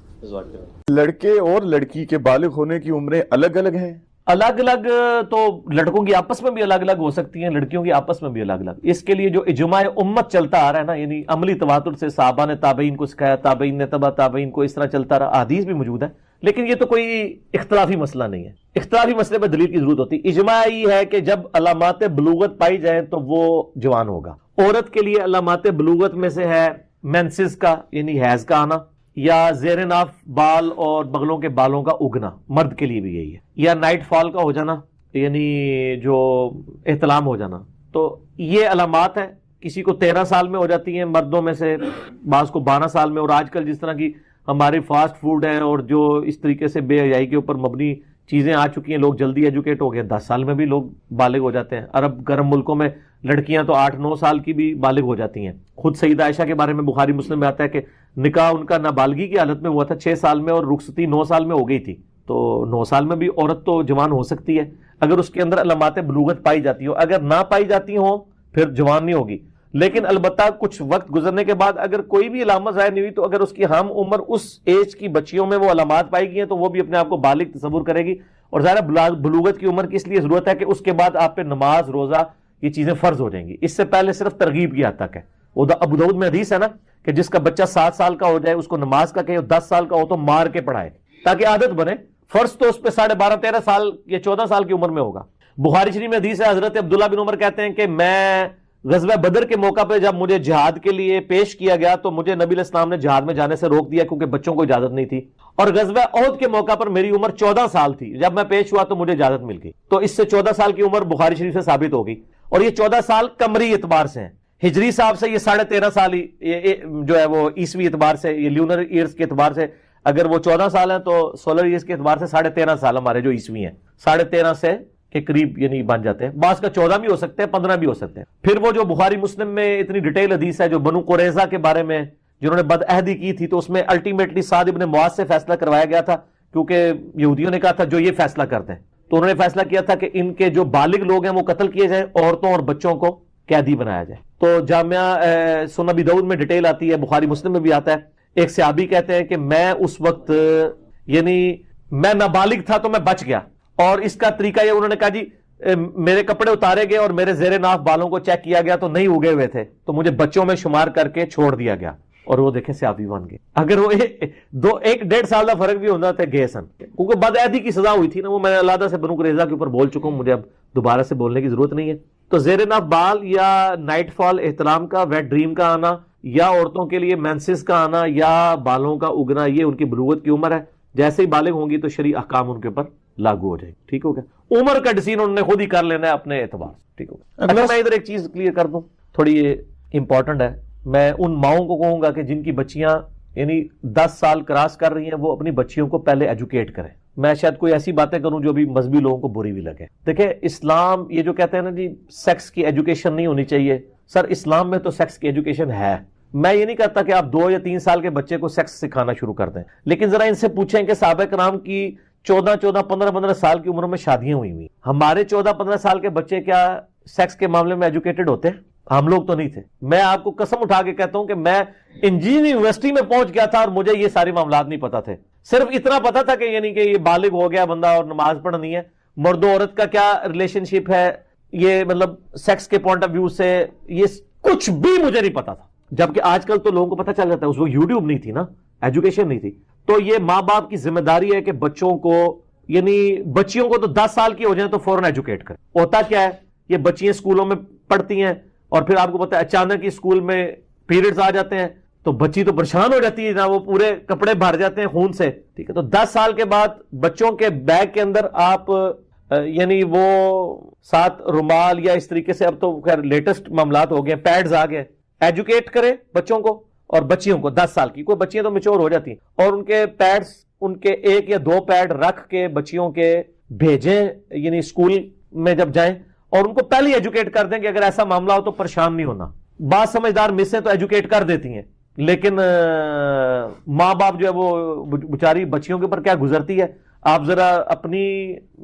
لڑکے اور لڑکی کے بالغ ہونے کی عمریں الگ الگ ہیں؟ الگ الگ تو لڑکوں کی آپس میں بھی الگ الگ ہو سکتی ہیں, لڑکیوں کی آپس میں بھی الگ الگ. اس کے لیے جو اجماع امت چلتا آ رہا ہے نا, یعنی عملی تواتر سے صحابہ نے تابعین کو سکھایا, تابعین نے تبع تابعین کو, اس طرح چلتا رہا, احادیث بھی موجود ہے. لیکن یہ تو کوئی اختلافی مسئلہ نہیں ہے, اختلافی مسئلے میں دلیل کی ضرورت ہوتی ہے. اجماع یہ ہے کہ جب علامات بلوغت پائی جائیں تو وہ جوان ہوگا. عورت کے لیے علامات بلوغت میں سے ہے مینسز کا, یعنی حیض کا آنا, یا زیر ناف بال اور بغلوں کے بالوں کا اگنا, مرد کے لیے بھی یہی ہے, یا نائٹ فال کا ہو جانا, یعنی جو احتلام ہو جانا. تو یہ علامات ہیں. کسی کو 13 سال میں ہو جاتی ہیں مردوں میں سے, بعض کو 12 سال میں, اور آج کل جس طرح کی ہماری فاسٹ فوڈ ہے اور جو اس طریقے سے بے حیائی کے اوپر مبنی چیزیں آ چکی ہیں, لوگ جلدی ایجوکیٹ ہو گئے, 10 سال میں بھی لوگ بالغ ہو جاتے ہیں. عرب گرم ملکوں میں لڑکیاں تو 8-9 سال کی بھی بالغ ہو جاتی ہیں. خود سیدہ عائشہ کے بارے میں بخاری مسلم میں آتا ہے کہ نکاح ان کا نابالغی کی حالت میں ہوا تھا 6 سال میں, اور رخصتی 9 سال میں ہو گئی تھی. تو 9 سال میں بھی عورت تو جوان ہو سکتی ہے اگر اس کے اندر علامات بلوغت پائی جاتی ہو. اگر نہ پائی جاتی ہوں پھر جوان نہیں ہوگی. لیکن البتہ کچھ وقت گزرنے کے بعد اگر کوئی بھی علامت ظاہر نہیں ہوئی, تو اگر اس کی ہم عمر اس ایج کی بچیوں میں وہ علامات پائی گئی ہیں تو وہ بھی اپنے آپ کو بالغ تصور کرے گی. اور ظاہر بلوغت کی عمر کی اس لیے ضرورت ہے کہ اس کے بعد آپ پہ نماز, روزہ, یہ چیزیں فرض ہو جائیں گی. اس سے پہلے صرف ترغیب کی حد تک ہے. ابو داؤد میں حدیث ہے نا کہ جس کا بچہ 7 سال کا ہو جائے اس کو نماز کا کہے, 10 سال کا ہو تو مار کے پڑھائے تاکہ عادت بنے. فرض تو اس پہ 12.5-13 سال یا 14 سال کی عمر میں ہوگا. بخاری شریف میں حدیث ہے, حضرت عبداللہ بن عمر کہتے ہیں کہ میں غزوہ بدر کے موقع پہ جب مجھے جہاد کے لیے پیش کیا گیا تو مجھے نبی علیہ السلام نے جہاد میں جانے سے روک دیا کیونکہ بچوں کو اجازت نہیں تھی. اور غزوہ احد کے موقع پر میری عمر 14 سال تھی, جب میں پیش ہوا تو مجھے اجازت مل گئی. تو اس سے 14 سال کی عمر بخاری شریف سے ثابت ہو گئی. اور یہ 14 سال قمری اعتبار سے ہیں, ہجری صاحب سے یہ 13.5 سال ہی جو ہے وہ عیسوی اعتبار سے, یہ لیونر ایئرز کے اعتبار سے اگر وہ 14 سال ہیں تو سولر ایئرز کے اعتبار سے 13.5 سال ہمارے جو عیسوی ہیں 13.5 سے کے قریب یعنی بن جاتے ہیں. بعض کا 14 بھی ہو سکتے ہیں, 15 بھی ہو سکتے ہیں. پھر وہ جو بخاری مسلم میں اتنی ڈیٹیل حدیث ہے جو بنو قریظہ کے بارے میں جنہوں نے بدعہدی کی تھی, تو اس میں الٹیمیٹلی سعد ابن معاذ سے فیصلہ کروایا گیا تھا کیونکہ یہودیوں نے کہا تھا جو یہ فیصلہ کرتے ہیں, تو انہوں نے فیصلہ کیا تھا کہ ان کے جو بالغ لوگ ہیں وہ قتل کیے جائیں, عورتوں اور بچوں کو قیدی بنایا جائے. تو جامعہ سنن ابی داؤد میں ڈیٹیل آتی ہے, بخاری مسلم میں بھی آتا ہے. ایک صحابی کہتے ہیں کہ میں اس وقت یعنی میں نابالغ تھا تو میں بچ گیا, اور اس کا طریقہ یہ, انہوں نے کہا جی میرے کپڑے اتارے گئے اور میرے زیر ناف بالوں کو چیک کیا گیا تو نہیں اگے ہوئے تھے, تو مجھے بچوں میں شمار کر کے چھوڑ دیا گیا, اور وہ دیکھیں صحابی بن گئے. اگر وہ 1-1.5 سال کا فرق بھی ہوتا تھا گئے سن, کیونکہ بدعہدی کی سزا ہوئی تھی نا, وہ میں علیحدہ سے بنو قریظہ کے اوپر بول چکا ہوں, مجھے اب دوبارہ سے بولنے کی ضرورت نہیں ہے. تو زیر ناف بال یا نائٹ فال احتلام کا, ویٹ ڈریم کا آنا, یا عورتوں کے لیے مینسز کا آنا یا بالوں کا اگنا, یہ ان کی بلوغت کی عمر ہے. جیسے ہی بالغ ہوں گی تو شرعی احکام ان کے اوپر لاگو ہو جائے. ٹھیک ہو گیا, عمر کا ڈیسیژن انہوں نے خود ہی کر لینا ہے اپنے اعتبار سے. ٹھیک ہو گیا. اگر میں ادھر ایک چیز کلیئر کر دوں, تھوڑی یہ امپورٹنٹ ہے, میں ان ماؤں کو کہوں گا کہ جن کی بچیاں یعنی 10 سال کراس کر رہی ہیں وہ اپنی بچیوں کو پہلے ایجوکیٹ کریں. میں شاید کوئی ایسی باتیں کروں جو بھی مذہبی لوگوں کو بری بھی لگے. دیکھیں اسلام یہ جو کہتے ہیں نا جی سیکس کی ایجوکیشن نہیں ہونی چاہیے, سر اسلام میں تو سیکس کی ایجوکیشن ہے. میں یہ نہیں کہتا کہ آپ 2 یا 3 سال کے بچے کو سیکس سکھانا شروع کر دیں, لیکن ذرا ان سے پوچھیں کہ صحابہ کرام کی 15 سال کی عمر میں شادیاں ہوئی. ہمارے 14-15 سال کے بچے کیا سیکس کے معاملے میں ایجوکیٹڈ ہوتے ہیں؟ ہم لوگ تو نہیں تھے. میں آپ کو قسم اٹھا کے کہتا ہوں کہ میں انجینئرنگ یونیورسٹی میں پہنچ گیا تھا اور مجھے یہ سارے معاملات نہیں پتا تھے. صرف اتنا پتا تھا کہ یعنی کہ یہ بالغ ہو گیا بندہ اور نماز پڑھنی ہے. مرد و عورت کا کیا ریلیشن شپ ہے, یہ مطلب سیکس کے پوائنٹ آف ویو سے, یہ کچھ بھی مجھے نہیں پتا تھا. جبکہ آج کل تو لوگوں کو پتا چل جاتا ہے. اس وقت یوٹیوب نہیں تھی نا, ایجوکیشن نہیں تھی. تو یہ ماں باپ کی ذمہ داری ہے کہ بچوں کو, یعنی بچیوں کو تو 10 سال کی ہو جائیں تو فوراً ایجوکیٹ کریں. ہوتا کیا ہے, یہ بچیاں اسکولوں میں پڑھتی ہیں اور پھر آپ کو پتا ہے اچانک ہی اسکول میں پیریڈز آ جاتے ہیں تو بچی تو پریشان ہو جاتی ہے نا, وہ پورے کپڑے بھر جاتے ہیں خون سے. ٹھیک ہے, تو 10 سال کے بعد بچوں کے بیگ کے اندر آپ یعنی وہ 7 رومال یا اس طریقے سے, اب تو خیر لیٹسٹ معاملات ہو گئے, پیڈز آ گئے. ایجوکیٹ کریں بچوں کو اور بچیوں کو 10 سال کی, کوئی بچیاں تو میچور ہو جاتی ہیں, اور ان کے پیڈز, ان کے 1 یا 2 پیڈ رکھ کے بچیوں کے بھیجیں, یعنی اسکول میں جب جائیں, اور ان کو پہلے ایجوکیٹ کر دیں کہ اگر ایسا معاملہ ہو تو پریشان نہیں ہونا. بعض سمجھدار مسیں تو ایجوکیٹ کر دیتی ہیں, لیکن ماں باپ جو ہے وہ بیچاری بچیوں کے اوپر کیا گزرتی ہے. آپ ذرا اپنی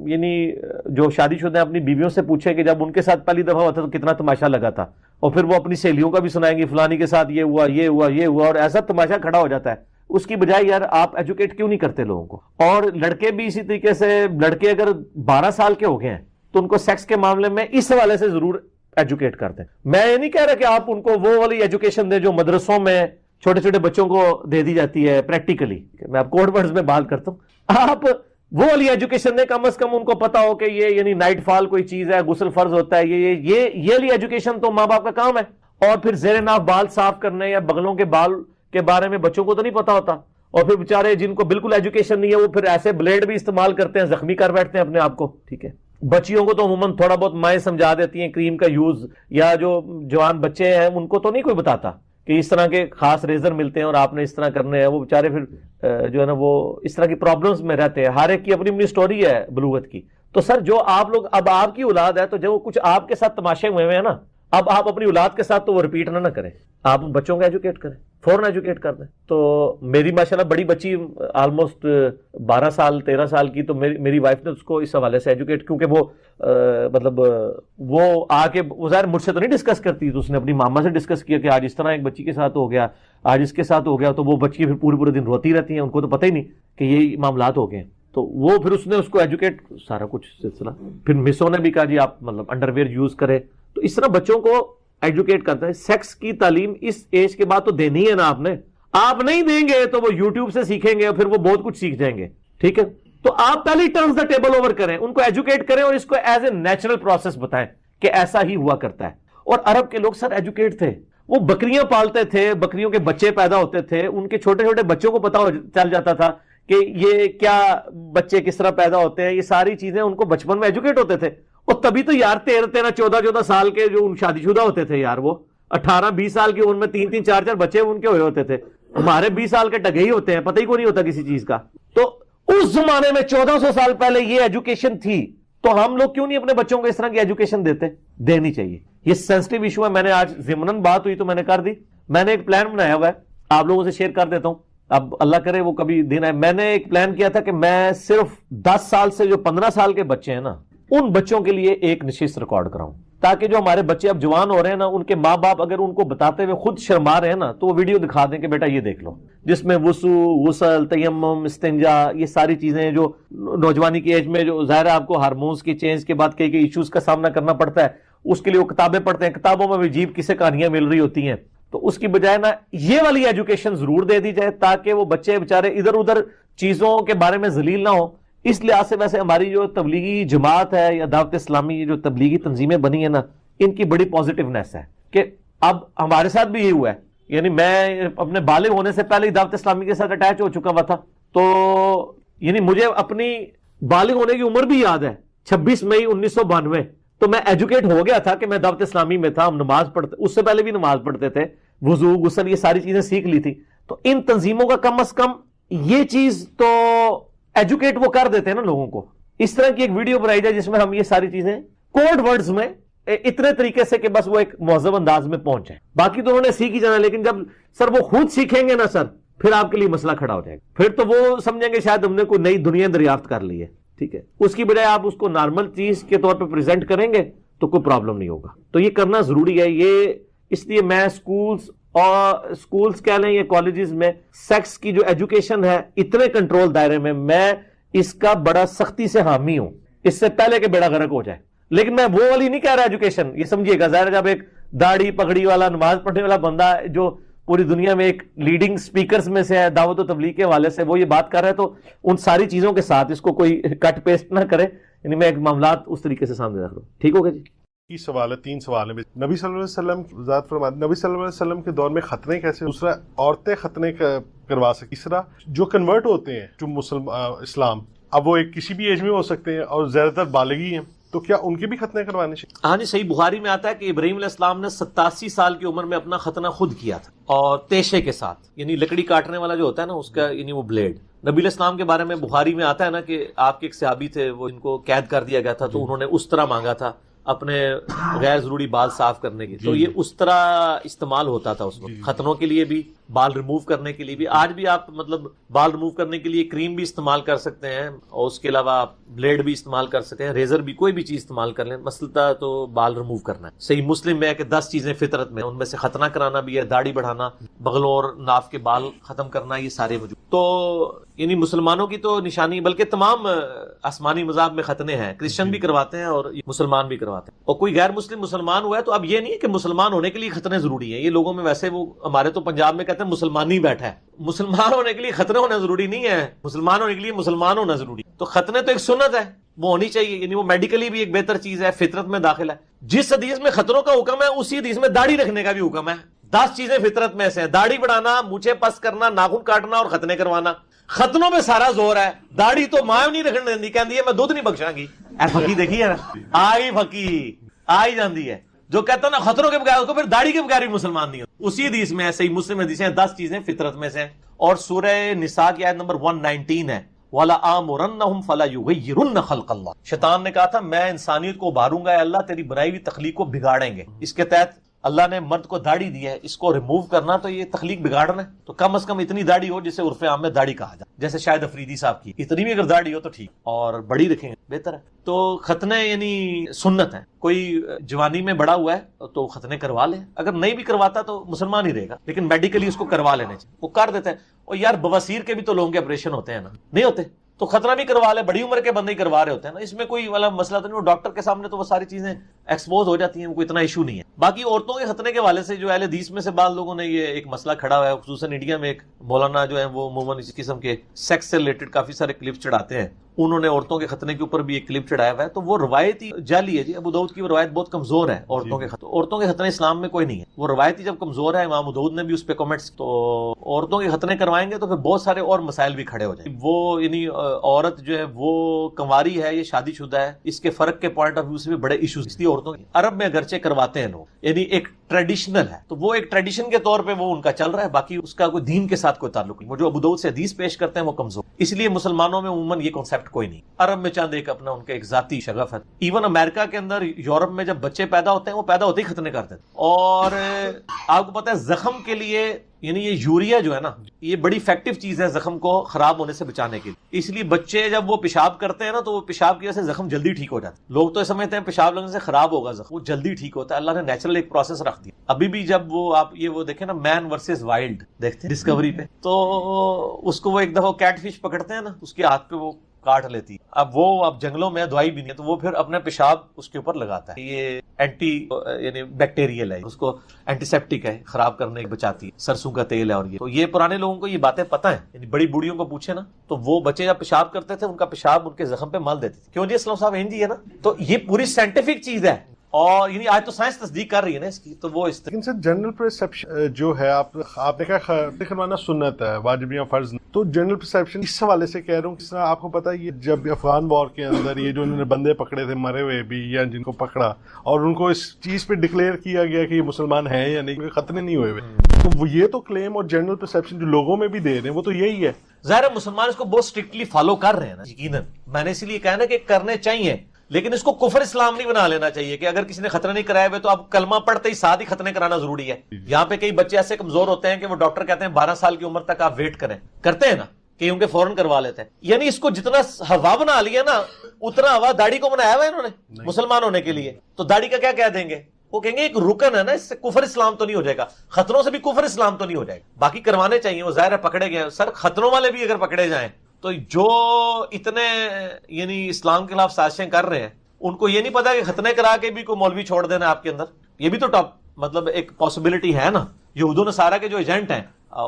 یعنی جو شادی شدہ ہیں اپنی بیویوں سے پوچھیں کہ جب ان کے ساتھ پہلی دفعہ ہوتا تو کتنا تماشا لگا تھا, اور پھر وہ اپنی سہیلیوں کا بھی سنائیں گی فلانی کے ساتھ یہ ہوا یہ ہوا یہ ہوا, اور ایسا تماشا کھڑا ہو جاتا ہے. اس کی بجائے یار آپ ایجوکیٹ کیوں نہیں کرتے لوگوں کو. اور لڑکے بھی اسی طریقے سے, لڑکے اگر 12 سال کے ہو گئے ہیں تو ان کو سیکس کے معاملے میں اس حوالے سے ضرور ایجوکیٹ کرتے ہیں. میں یہ نہیں کہہ رہا کہ آپ ان کو وہ والی ایجوکیشن دیں جو مدرسوں میں چھوٹے چھوٹے بچوں کو دے دی جاتی ہے پریکٹیکلی, میں آپ کوڈ ورڈز میں بات کرتا ہوں. آپ وہ والی ایجوکیشن دیں, کم از کم ان کو پتا ہو کہ یہ یعنی نائٹ فال کوئی چیز ہے, غسل فرض ہوتا ہے, یہ والی ایجوکیشن تو ماں باپ کا کام ہے. اور پھر زیر ناف بال صاف کرنے یا بغلوں کے بال کے بارے میں بچوں کو تو نہیں پتا ہوتا, اور پھر بیچارے جن کو بالکل ایجوکیشن نہیں ہے وہ پھر ایسے بلیڈ بھی استعمال کرتے ہیں, زخمی کر بیٹھتے ہیں اپنے آپ کو. ٹھیک ہے, بچیوں کو تو عموماً تھوڑا بہت مائیں سمجھا دیتی ہیں کریم کا یوز, یا جو جوان بچے ہیں ان کو تو نہیں کوئی بتاتا کہ اس طرح کے خاص ریزر ملتے ہیں اور آپ نے اس طرح کرنے ہیں. وہ بیچارے پھر جو ہے نا وہ اس طرح کی پرابلمز میں رہتے ہیں. ہر ایک کی اپنی اپنی سٹوری ہے بلوغت کی. تو سر جو آپ لوگ, اب آپ کی اولاد ہے تو جو کچھ آپ کے ساتھ تماشے ہوئے ہیں نا, اب آپ اپنی اولاد کے ساتھ تو وہ ریپیٹ نہ کریں, آپ بچوں کو ایجوکیٹ کریں, فوراً ایجوکیٹ کر دیں. تو میری ماشاءاللہ بڑی بچی آلموسٹ 12 سال 13 سال کی, تو میری وائف نے اس کو اس حوالے سے ایجوکیٹ, کیونکہ وہ مطلب وہ آ کے ظاہر مجھ سے تو نہیں ڈسکس کرتی, تو اس نے اپنی ماما سے ڈسکس کیا کہ آج اس طرح ایک بچی کے ساتھ ہو گیا, آج اس کے ساتھ ہو گیا. تو وہ بچی پھر پورے دن روتی رہتی ہیں, ان کو تو پتہ ہی نہیں کہ یہ معاملات ہو گئے ہیں. تو وہ پھر اس نے اس کو ایجوکیٹ سارا کچھ سلسلہ. پھر مسوں نے بھی کہا جی آپ مطلب انڈر ویئر یوز کرے. تو اس طرح بچوں کو ایجوکیٹ کرتا ہے. سیکس کی تعلیم اس ایج کے بعد تو دینی ہے نا آپ نے, آپ نہیں دیں گے تو وہ یوٹیوب سے سیکھیں گے اور پھر وہ بہت کچھ سیکھ جائیں گے. ٹھیک ہے, تو آپ پہلے ٹرنز دا ٹیبل اوور کریں, ان کو ایجوکیٹ کریں اور اس کو ایز اے نیچرل پروسیس بتائیں کہ ایسا ہی ہوا کرتا ہے. اور عرب کے لوگ سر ایجوکیٹ تھے, وہ بکریاں پالتے تھے, بکریوں کے بچے پیدا ہوتے تھے, ان کے چھوٹے چھوٹے بچوں کو پتا چل جاتا تھا کہ یہ کیا بچے کس طرح پیدا ہوتے ہیں. یہ ساری چیزیں ان کو بچپن میں ایجوکیٹ ہوتے تھے. اور تبھی تو یار 13 14 سال کے جو شادی شدہ ہوتے تھے یار, وہ 18 20 سال کی عمر میں 3 4 بچے ان کے ہوئے ہوتے تھے. ہمارے 20 سال کے ٹگے ہی ہوتے ہیں, پتہ ہی کوئی نہیں ہوتا کسی چیز کا. تو اس زمانے میں 1400 سال پہلے یہ ایجوکیشن تھی, تو ہم لوگ کیوں نہیں اپنے بچوں کو اس طرح کی ایجوکیشن دیتے؟ دینی چاہیے. یہ سینسٹیو ایشو ہے. میں نے آج ضمناً بات ہوئی تو میں نے کر دی. میں نے ایک پلان بنایا ہوا ہے, آپ لوگوں سے شیئر کر دیتا ہوں, اب اللہ کرے وہ کبھی دن آئے. میں نے ایک پلان کیا تھا کہ میں صرف 10 سال سے جو 15 سال کے بچے ہیں نا, ان بچوں کے لیے ایک نشست ریکارڈ کراؤں, تاکہ جو ہمارے بچے اب جوان ہو رہے ہیں نا, ان کے ماں باپ اگر ان کو بتاتے ہوئے خود شرما رہے ہیں نا, تو وہ ویڈیو دکھا دیں کہ بیٹا یہ دیکھ لو, جس میں وضو, غسل, تیمم, استنجا, یہ ساری چیزیں جو نوجوانی کی ایج میں جو ظاہر ہے آپ کو ہارمونز کی چینج کے بعد کئی ایشوز کا سامنا کرنا پڑتا ہے, اس کے لیے وہ کتابیں پڑھتے ہیں. کتابوں میں بھی عجیب کسے کہانیاں مل رہی ہوتی ہیں. تو اس کی بجائے نا یہ والی ایجوکیشن ضرور دے دی جائے, تاکہ وہ بچے بےچارے ادھر ادھر چیزوں کے بارے میں ذلیل نہ ہوں. اس لحاظ سے ویسے ہماری جو تبلیغی جماعت ہے یا دعوت اسلامی, جو تبلیغی تنظیمیں بنی ہیں نا, ان کی بڑی پازیٹیونیس ہے کہ اب ہمارے ساتھ بھی یہ ہوا ہے. یعنی میں اپنے بالغ ہونے سے پہلے دعوت اسلامی کے ساتھ اٹیچ ہو چکا ہوا تھا, تو یعنی مجھے اپنی بالغ ہونے کی عمر بھی یاد ہے, 26 مئی 1992. تو میں ایجوکیٹ ہو گیا تھا کہ میں دعوت اسلامی میں تھا, ہم نماز پڑھتے, اس سے پہلے بھی نماز پڑھتے تھے, وضو, غسل, یہ ساری چیزیں سیکھ لی تھی. تو ان تنظیموں کا کم از کم یہ چیز تو ایجوکیٹ وہ کر دیتے ہیں نا لوگوں کو. اس طرح کی ایک ویڈیو بنائی جائے جس میں ہم یہ ساری چیزیں کوڈ ورڈز میں اتنے طریقے سے کہ بس وہ ایک مہذب انداز میں پہنچ جائے. باقی تو انہوں نے سیکھ ہی جانا, لیکن جب سر وہ خود سیکھیں گے نا سر, پھر آپ کے لیے مسئلہ کھڑا ہو جائے گا. پھر تو وہ سمجھیں گے شاید ہم نے کوئی نئی دنیا دریافت کر لی ہے. ٹھیک ہے, اس کی بجائے آپ اس کو نارمل چیز کے طور پہ پریزنٹ کریں گے تو کوئی پرابلم نہیں ہوگا. تو یہ کرنا ضروری ہے. یہ اس لیے میں اسکولز کہہ لیں یا کالجز میں سیکس کی جو ایجوکیشن ہے اتنے کنٹرول دائرے میں اس کا بڑا سختی سے حامی ہوں, اس سے پہلے کہ بیڑا غرق ہو جائے. لیکن میں وہ والی نہیں کہہ رہا ایجوکیشن, یہ سمجھیے گا. ظاہر جب ایک داڑھی پگڑی والا نماز پڑھنے والا بندہ جو پوری دنیا میں ایک لیڈنگ سپیکرز میں سے ہے دعوت و تبلیغ کے حوالے سے, وہ یہ بات کر رہا ہے تو ان ساری چیزوں کے ساتھ اس کو کوئی کٹ پیسٹ نہ کرے. یعنی میں ایک معاملات اس طریقے سے سامنے رکھ رہا ہوں. ٹھیک ہوگا جی. یہ سوال ہے, 3 سوال ہیں. نبی صلی اللہ علیہ وسلم ذات فرماتے نبی صلی اللہ علیہ وسلم کے دور میں ختنے کیسے؟ دوسرا, عورتیں ختنے کروا سکتی. تیسرا, جو کنورٹ ہوتے ہیں جو اسلام, اب وہ ایک کسی بھی ایج میں ہو سکتے ہیں اور زیادہ تر بالغی ہیں, تو کیا ان کے بھی ختنے کروانے چاہیے؟ ہاں جی, صحیح بخاری میں آتا ہے کہ ابراہیم علیہ السلام نے 87 سال کی عمر میں اپنا ختنہ خود کیا تھا, اور تیشے کے ساتھ, یعنی لکڑی کاٹنے والا جو ہوتا ہے نا اس کا, یعنی وہ بلیڈ. نبی علیہ السلام کے بارے میں بخاری میں آتا ہے نا کہ آپ کے ایک صحابی تھے, وہ ان کو قید کر دیا گیا تھا, تو انہوں نے اس طرح مانگا تھا اپنے غیر ضروری بال صاف کرنے کی. تو یہ اس طرح استعمال ہوتا تھا اس وقت, ختنوں کے لیے بھی, بال ریموو کرنے کے لیے بھی. آج بھی آپ مطلب بال ریموو کرنے کے لیے کریم بھی استعمال کر سکتے ہیں, اور اس کے علاوہ آپ بلیڈ بھی استعمال کر سکتے ہیں, ریزر بھی, کوئی بھی چیز استعمال کر لیں. مسئلہ تو بال ریموو کرنا ہے. صحیح مسلم میں ہے کہ 10 چیزیں فطرت میں, ان میں سے ختنہ کرانا بھی ہے, داڑھی بڑھانا, بغلوں اور ناف کے بال ختم کرنا, یہ سارے موجود. تو یعنی مسلمانوں کی تو نشانی, بلکہ تمام آسمانی مذاہب میں ختنے ہیں. کرسچن بھی کرواتے ہیں اور مسلمان بھی کرواتے ہیں. اور کوئی غیر مسلم مسلمان ہوا ہے تو اب یہ نہیں ہے کہ مسلمان ہونے کے لیے ختنے ضروری ہیں. یہ لوگوں میں ویسے, وہ ہمارے تو پنجاب میں کہتے ہیں مسلمان ہی بیٹھا ہے. مسلمان ہونے کے لیے ختنے ہونا ضروری نہیں ہے, مسلمان ہونے کے لیے مسلمان ہونا ضروری. تو ختنے تو ایک سنت ہے, وہ ہونی چاہیے. یعنی وہ میڈیکلی بھی ایک بہتر چیز ہے, فطرت میں داخل ہے. جس حدیث میں ختنوں کا حکم ہے اسی حدیث میں داڑھی رکھنے کا بھی حکم ہے. 10 چیزیں فطرت میں سے ہیں, داڑھی بڑھانا, مونچھیں پس کرنا, ناخن کاٹنا اور ختنے کروانا. ختنوں میں سارا زور ہے, داڑھی تو ماں نہیں رکھنے دینی, کہندی ہے میں دودھ نہیں بخشاں گی. اے پھکی دیکھی ہے نا, آئی پھکی آئی جاندی ہے, جو کہتا ہے نا ختنوں کے بغیر, اس کو پھر داڑھی کے بغیر بھی مسلمان نہیں ہوتا. اسی حدیث میں ہے, صحیح مسلم حدیث ہے, 10 چیزیں فطرت میں سے ہیں. اور سورہ نساء کی آیت نمبر 119 ہے, وَلَآمُرَنَّهُمْ فَلَا يُغَيِّرُنَّ خَلْقَ اللَّهِ. شیطان نے کہا تھا میں انسانیت کو ابھاروں گا, اے اللہ تیری بنائی ہوئی تخلیق کو بگاڑیں گے. اس کے تحت اللہ نے مرد کو داڑھی دی ہے, اس کو ریموو کرنا تو یہ تخلیق بگاڑنا ہے. تو کم از کم اتنی داڑھی ہو جسے عرف عام میں داڑھی کہا جائے, جیسے شاید افریدی صاحب کی, اتنی بھی اگر داڑھی ہو تو ٹھیک, اور بڑی رکھیں بہتر ہے. تو ختنے یعنی سنت ہے. کوئی جوانی میں بڑا ہوا ہے تو ختنے کروا لے, اگر نہیں بھی کرواتا تو مسلمان ہی رہے گا, لیکن میڈیکلی اس کو کروا لینے چاہیے. وہ کر دیتے ہیں. اور یار بواسیر کے بھی تو لوگوں کے آپریشن ہوتے ہیں نا, نہیں ہوتے, تو ختنہ بھی کروا لے. بڑی عمر کے بندے ہی کروا رہے ہوتے ہیں نا, اس میں کوئی والا مسئلہ تو نہیں. وہ ڈاکٹر کے سامنے تو وہ ساری چیزیں ایکسپوز ہو جاتی ہیں, کوئی اتنا ایشو نہیں ہے. باقی عورتوں کے ختنے کے حوالے سے جو اہل حدیث میں سے بعض لوگوں نے یہ ایک مسئلہ کھڑا ہوا ہے, خصوصاً انڈیا میں ایک مولانا جو ہے وہ عموماً اس قسم کے سیکس سے ریلیٹڈ کافی سارے کلپس چڑھاتے ہیں. انہوں نے عورتوں کے ختنے کے اوپر بھی ایک کلپ چڑھایا ہوا ہے, تو وہ روایتی جعلی ہے جی. ابو داؤد کی وہ روایت بہت کمزور ہے عورتوں کے ختنے. عورتوں کے ختنے اسلام میں کوئی نہیں ہے, وہ روایتی جب کمزور ہے, امام ابو داؤد نے بھی اس پہ کمنٹس. تو عورتوں کے ختنے کروائیں گے تو پھر بہت سارے اور مسائل بھی کھڑے ہو جائیں. وہ یعنی عورت جو ہے وہ کنواری ہے یا شادی شدہ ہے, اس کے فرق کے پوائنٹ آف ویو سے بھی بڑے ایشوز. اس لیے عورتوں کے عرب میں اگرچہ کرواتے ہیں لوگ, یعنی ایک ٹریڈیشنل ہے, تو وہ ایک ٹریڈیشن کے طور پہ وہ ان کا چل رہا ہے, باقی اس کا کوئی دین کے ساتھ کوئی تعلق نہیں. وہ جو ابو داؤد سے حدیث پیش کرتے ہیں وہ کمزور, اس لیے مسلمانوں میں عموماً یہ کانسیپٹ کوئی نہیں. عرب میں چاند ایک اپنا ان کا ایک ذاتی شغف ہے. ایون امریکہ کے اندر, یورپ میں جب بچے پیدا ہوتے ہیں وہ پیدا ہوتے ہی ختنے کرتے ہیں. اور آپ کو پتا ہے زخم کے لیے, یعنی یہ یوریا جو ہے نا, یہ بڑی افیکٹو چیز ہے زخم کو خراب ہونے سے بچانے کے لیے. اس لیے بچے جب وہ پیشاب کرتے ہیں نا, تو وہ پیشاب کی وجہ سے زخم جلدی ٹھیک ہو جاتا ہے. لوگ تو سمجھتے ہیں پیشاب لگنے سے خراب ہوگا زخم, وہ جلدی ٹھیک ہوتا ہے. اللہ نے نیچرل ایک پروسیس رکھ دیا. ابھی بھی جب وہ آپ یہ وہ دیکھیں نا, مین ورسز وائلڈ دیکھتے ہیں ڈسکوری پہ, تو اس کو وہ ایک دفعہ کیٹ فش پکڑتے ہیں نا, اس کے ہاتھ پہ وہ کاٹ لیتی ہے. اب جنگلوں میں دوائی بھی نہیں ہے, تو وہ پھر اپنے پیشاب اس کے اوپر لگاتا ہے. یہ اینٹی یعنی بیکٹیریل ہے, اس کو اینٹی سیپٹک ہے, خراب کرنے کی بچاتی ہے. سرسوں کا تیل ہے. اور یہ تو یہ پرانے لوگوں کو یہ باتیں پتہ ہیں, یعنی بڑی بوڑھیوں کو پوچھے نا, تو وہ بچے جب پیشاب کرتے تھے ان کا پیشاب ان کے زخم پہ مل دیتے تھے. کیوں جی اسلام صاحب جی ہے نا, تو یہ پوری سائنٹیفک چیز ہے, اور یعنی آج تو سائنس تصدیق کر رہی ہے نا اس کی. تو وہ اس لیکن سر جنرل پرسیپشن جو ہے, آپ نے کہا ختنے کروانا سنت ہے, واجب یا فرض نہیں, تو جنرل پرسیپشن اس حوالے سے کہہ رہا ہوں, کس طرح آپ کو پتا ہے یہ جب افغان وار کے اندر یہ جو انہوں نے بندے پکڑے تھے مرے ہوئے بھی, یا جن کو پکڑا اور ان کو اس چیز پہ ڈکلیئر کیا گیا کہ یہ مسلمان ہیں یا نہیں, ختنے نہیں ہوئے ہوئے, تو وہ یہ تو کلیم اور جنرل پرسیپشن جو لوگوں میں بھی دے رہے ہیں وہ تو یہی ہے. ظاہر مسلمان اس کو بہت اسٹرکٹلی فالو کر رہے ہیں نا, یقیناً. میں نے اسی لیے کہا نا کہ کرنے چاہیے, لیکن اس کو کفر اسلام نہیں بنا لینا چاہیے کہ اگر کسی نے ختنے نہیں کرائے ہوئے تو اب کلمہ پڑھتے ہی ساتھ ہی ختنے کرانا ضروری ہے. یہاں پہ کئی بچے ایسے کمزور ہوتے ہیں کہ وہ ڈاکٹر کہتے ہیں 12 سال کی عمر تک آپ ویٹ کریں, کرتے ہیں نا, کیونکہ فوراً کروا لیتے ہیں. یعنی اس کو جتنا ہوا بنا لیا نا اتنا ہوا داڑھی کو بنایا ہوا انہوں نے مسلمان ہونے کے لیے. تو داڑھی کا کیا کہہ دیں گے؟ وہ کہیں گے ایک رکن ہے نا, اس سے کفر اسلام تو نہیں ہو جائے گا, ختنوں سے بھی کفر اسلام تو نہیں ہو جائے گا. باقی کروانے چاہیے, وہ ظاہر ہے پکڑے گئے. سر ختنوں والے بھی اگر پکڑے جائیں تو جو اتنے یعنی اسلام کے خلاف سازشیں کر رہے ہیں ان کو یہ نہیں پتا کہ ختنے کرا کے بھی کوئی مولوی چھوڑ دینا آپ کے اندر. یہ بھی تو ٹاپ مطلب ایک پاسبلٹی ہے نا. یہود و نصارہ کے جو ایجنٹ ہیں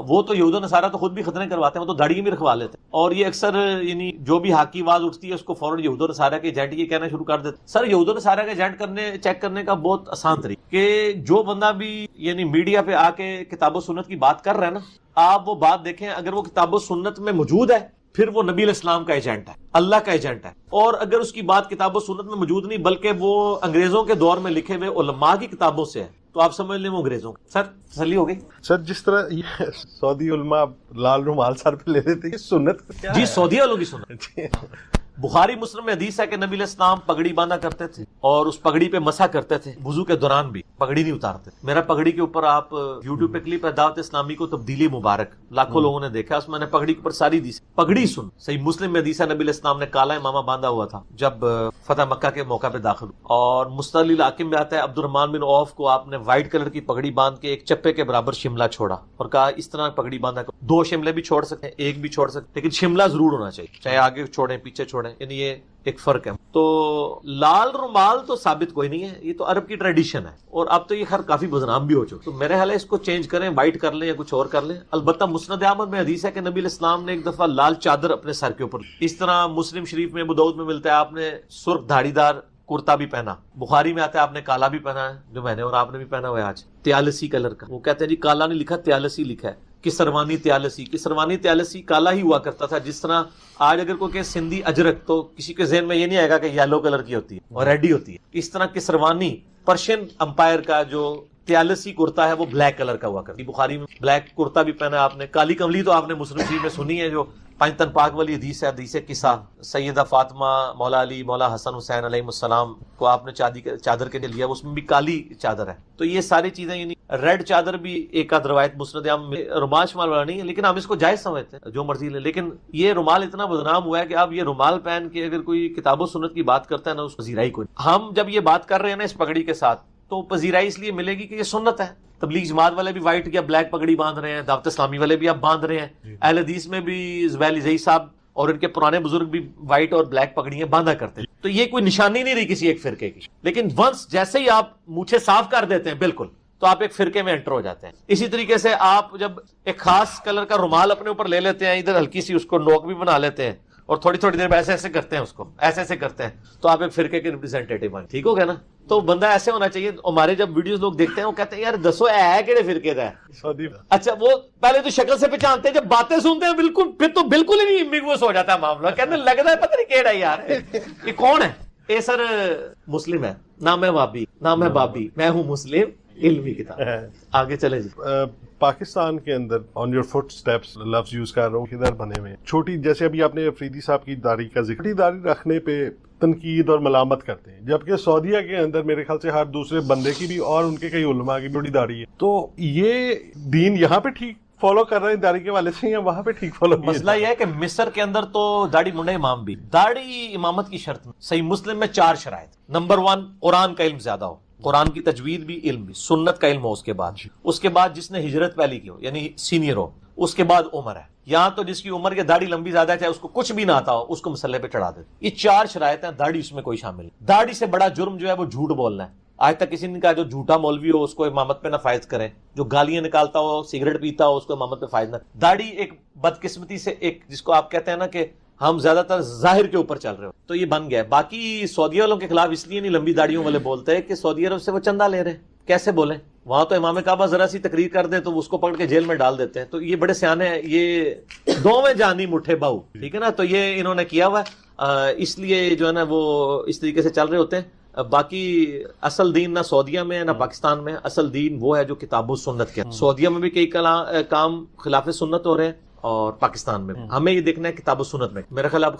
وہ تو یہود و نصارہ تو خود بھی ختنے کرواتے ہیں, وہ تو داڑھی بھی رکھوا لیتے ہیں. اور یہ اکثر یعنی جو بھی حاکی آواز اٹھتی ہے اس کو فوراً یہود و نصارہ کے ایجنٹ یہ کہنا شروع کر دیتے. سر یہود و نصارہ کے ایجنٹ چیک کرنے کا بہت آسان طریقہ کہ جو بندہ بھی یعنی میڈیا پہ آ کے کتاب و سنت کی بات کر رہا ہے نا, آپ وہ بات دیکھیں, اگر وہ کتاب و سنت میں موجود ہے پھر وہ نبی علیہ السلام کا ایجنٹ ہے, اللہ کا ایجنٹ ہے. اور اگر اس کی بات کتاب و سنت میں موجود نہیں بلکہ وہ انگریزوں کے دور میں لکھے ہوئے علماء کی کتابوں سے ہے تو آپ سمجھ لیں وہ انگریزوں کا. سر تسلی ہو گئی؟ سر جس طرح یہ سعودی علماء لال رومال سر پہ لے لیتے, یہ سنت کیا جی ہے؟ سعودی والوں کی سنت. بخاری مسلم میں حدیث ہے کہ نبی علیہ السلام پگڑی باندھا کرتے تھے اور اس پگڑی پہ مسا کرتے تھے, وضو کے دوران بھی پگڑی نہیں اتارتے. میرا پگڑی کے اوپر آپ یوٹیوب پہ کلپ ہے دعوت اسلامی کو تبدیلی مبارک, لاکھوں لوگوں نے دیکھا, اس میں نے پگڑی کے اوپر ساری حدیث پگڑی سن. صحیح مسلم میں حدیث ہے نبی علیہ السلام نے کالا امامہ باندھا ہوا تھا جب فتح مکہ کے موقع پہ داخل ہوئے. اور مستدل حاکم میں آتا ہے عبد الرحمن بن عوف کو آپ نے وائٹ کلر کی پگڑی باندھ کے ایک چپے کے برابر شملہ چھوڑا اور کہا اس طرح پگڑی باندھا کرو. 2 شملے بھی چھوڑ سکتے ہیں, ایک بھی چھوڑ سکتے, لیکن شملہ ضرور ہونا چاہیے, چاہے آگے چھوڑیں پیچھے چھوڑیں. یعنی یہ ایک فرق ہے. تو لال رومال تو ثابت کوئی نہیں ہے, یہ تو عرب کی ٹریڈیشن ہے اور اب تو یہ خیر کافی بدنام بھی ہو چکا. تو میرے خیال ہے اس کو چینج کریں, وائٹ کر لیں یا کچھ اور کر لیں. البتہ مسند احمد میں حدیث ہے کہ نبی علیہ السلام نے ایک دفعہ لال چادر اپنے سر کے اوپر, اس طرح مسلم شریف میں ابو داؤد میں ملتا ہے آپ نے سرخ دھاڑی دار کرتا بھی پہنا, بخاری میں آتا ہے آپ نے کالا بھی پہنا ہے جو میں نے اور آپ نے بھی پہنا ہوا ہے آج, تیالسی کلر کا. وہ کہتے ہیں جی کالا نہیں لکھا تیالسی لکھا ہے, کسروانی تیالسی. کسروانی تیالسی کالا ہی ہوا کرتا تھا. جس طرح آج اگر کوئی کہ سندھی اجرک تو کسی کے ذہن میں یہ نہیں آئے گا کہ یلو کلر کی ہوتی ہے اور ریڈ ہی ہوتی ہے. اس طرح کسروانی پرشین امپائر کا جو تیالسی کرتا ہے وہ بلیک کلر کا ہوا کرتا ہے. بخاری میں بلیک کرتا بھی پہنا آپ نے. کالی کملی تو آپ نے مسلم شریف میں سنی ہے جو پنجتن پاک والی حدیث ہے, حدیث قصہ سیدہ فاطمہ مولا علی مولا حسن حسین علیہ السلام کو آپ نے چادر کے لیا, اس میں بھی کالی چادر ہے. تو یہ ساری چیزیں یعنی ریڈ چادر بھی ایک آدھ روایت مسند احمد میں رومال شمال والا نہیں ہے, لیکن ہم اس کو جائز سمجھتے ہیں جو مرضی لے. لیکن یہ رومال اتنا بدنام ہوا ہے کہ اب یہ رومال پہن کے اگر کوئی کتاب و سنت کی بات کرتا ہے نا اس کو پذیرائی کوئی. ہم جب یہ بات کر رہے ہیں نا اس پگڑی کے ساتھ تو پذیرائی اس لیے ملے گی کہ یہ سنت ہے. تبلیغ جماعت والے بھی وائٹ یا بلیک پگڑی باندھ رہے ہیں, دعوت اسلامی والے بھی اب باندھ رہے ہیں, اہل حدیث میں بھی زبیل زئی صاحب اور ان کے پرانے بزرگ بھی وائٹ اور بلیک پگڑیاں باندھا کرتے ہیں. تو یہ کوئی نشانی نہیں رہی کسی ایک فرقے کی. لیکن ونس جیسے ہی آپ مونچھیں صاف کر دیتے ہیں بالکل تو آپ ایک فرقے میں انٹر ہو جاتے ہیں. اسی طریقے سے آپ جب ایک خاص کلر کا رومال اپنے اوپر لے لیتے ہیں, ادھر ہلکی سی اس کو نوک بھی بنا لیتے ہیں اور تھوڑی تھوڑی دیر میں ایسے ایسے کرتے ہیں, اس کو ایسے ایسے کرتے ہیں, تو آپ ایک فرقے کے ریپرزینٹیٹیو ہیں. ٹھیک ہو گیا نا؟ تو بندہ ایسے ہونا چاہیے. ہمارے جب ویڈیوز لوگ دیکھتے ہیں وہ کہتے ہیں یار دسو ہے کہڑے فرقے کا ہے. اچھا وہ پہلے تو شکل سے پہچانتے ہیں, جب باتیں سنتے ہیں بالکل پھر تو بالکل ہی نہیں امبیگوس ہو جاتا ہے معاملہ. کہنے لگتا ہے پتہ نہیں کیڑا یار یہ کون ہے. اے سر مسلم ہے, نام ہے وابی, نام ہے بابی, میں ہوں مسلم, علمی کتاب. آگے چلے جی. پاکستان کے اندر آن یور فٹ سٹیپس لفظ یوز کر رہا ہوں, کدھر بنے ہوئے چھوٹی, جیسے ابھی آپ نے افریدی صاحب کی داڑھی کا ذکر, داڑھی رکھنے پہ تنقید اور ملامت کرتے ہیں, جبکہ سعودیہ کے اندر میرے خیال سے ہر دوسرے بندے کی بھی اور ان کے کئی علماء کی بڑی داڑھی ہے. تو یہ دین یہاں پہ ٹھیک فالو کر رہے ہیں داڑھی کے والے سے یا وہاں پہ ٹھیک فالو؟ مسئلہ یہ ہے کہ مصر کے اندر تو داڑھی منڈا امام بھی, داڑھی امامت کی شرط میں صحیح مسلم میں 4 شرائط. نمبر 1 قرآن کا علم زیادہ ہو, قرآن کی تجوید بھی علم بھی, سنت کا علم ہو, اس کے بعد جس نے ہجرت پہلی کی ہو یعنی سینئر ہو, اس کے بعد عمر ہے. یہاں تو جس کی عمر کے داڑھی لمبی زیادہ ہے چاہے اس کو کچھ بھی نہ آتا ہو اس کو مسلح پہ چڑھا دیتے. یہ 4 شرائط ہیں, داڑھی اس میں کوئی شامل نہیں. داڑھی سے بڑا جرم جو ہے وہ جھوٹ بولنا ہے. آج تک کسی نے کہا جو جھوٹا مولوی ہو اس کو امامت پہ نہ فائز کریں, جو گالیاں نکالتا ہو سگریٹ پیتا ہو اس کو امامت پہ فائز نہ. داڑھی ایک بدقسمتی سے ایک جس کو آپ کہتے ہیں نا کہ ہم زیادہ تر ظاہر کے اوپر چل رہے ہو, تو یہ بن گیا ہے. باقی سعودی والوں کے خلاف اس لیے نہیں لمبی داڑھیوں والے بولتے ہیں کہ سعودی عرب سے وہ چندہ لے رہے ہیں. کیسے بولیں, وہاں تو امام کعبہ ذرا سی تقریر کر دیں تو اس کو پکڑ کے جیل میں ڈال دیتے ہیں. تو یہ بڑے سیانے ہیں, یہ دو میں جانی مٹھے باؤ, ٹھیک ہے نا. تو یہ انہوں نے کیا ہوا ہے, اس لیے جو ہے نا وہ اس طریقے سے چل رہے ہوتے ہیں. باقی اصل دین نہ سعودیہ میں ہے نہ پاکستان میں, اصل دین وہ ہے جو کتاب و سنت کے. سعودیہ میں بھی کئی کام خلاف سنت ہو رہے ہیں اور پاکستان میں. ہمیں یہ دیکھنا ہے کتاب و سنت میں. میرا خیال اب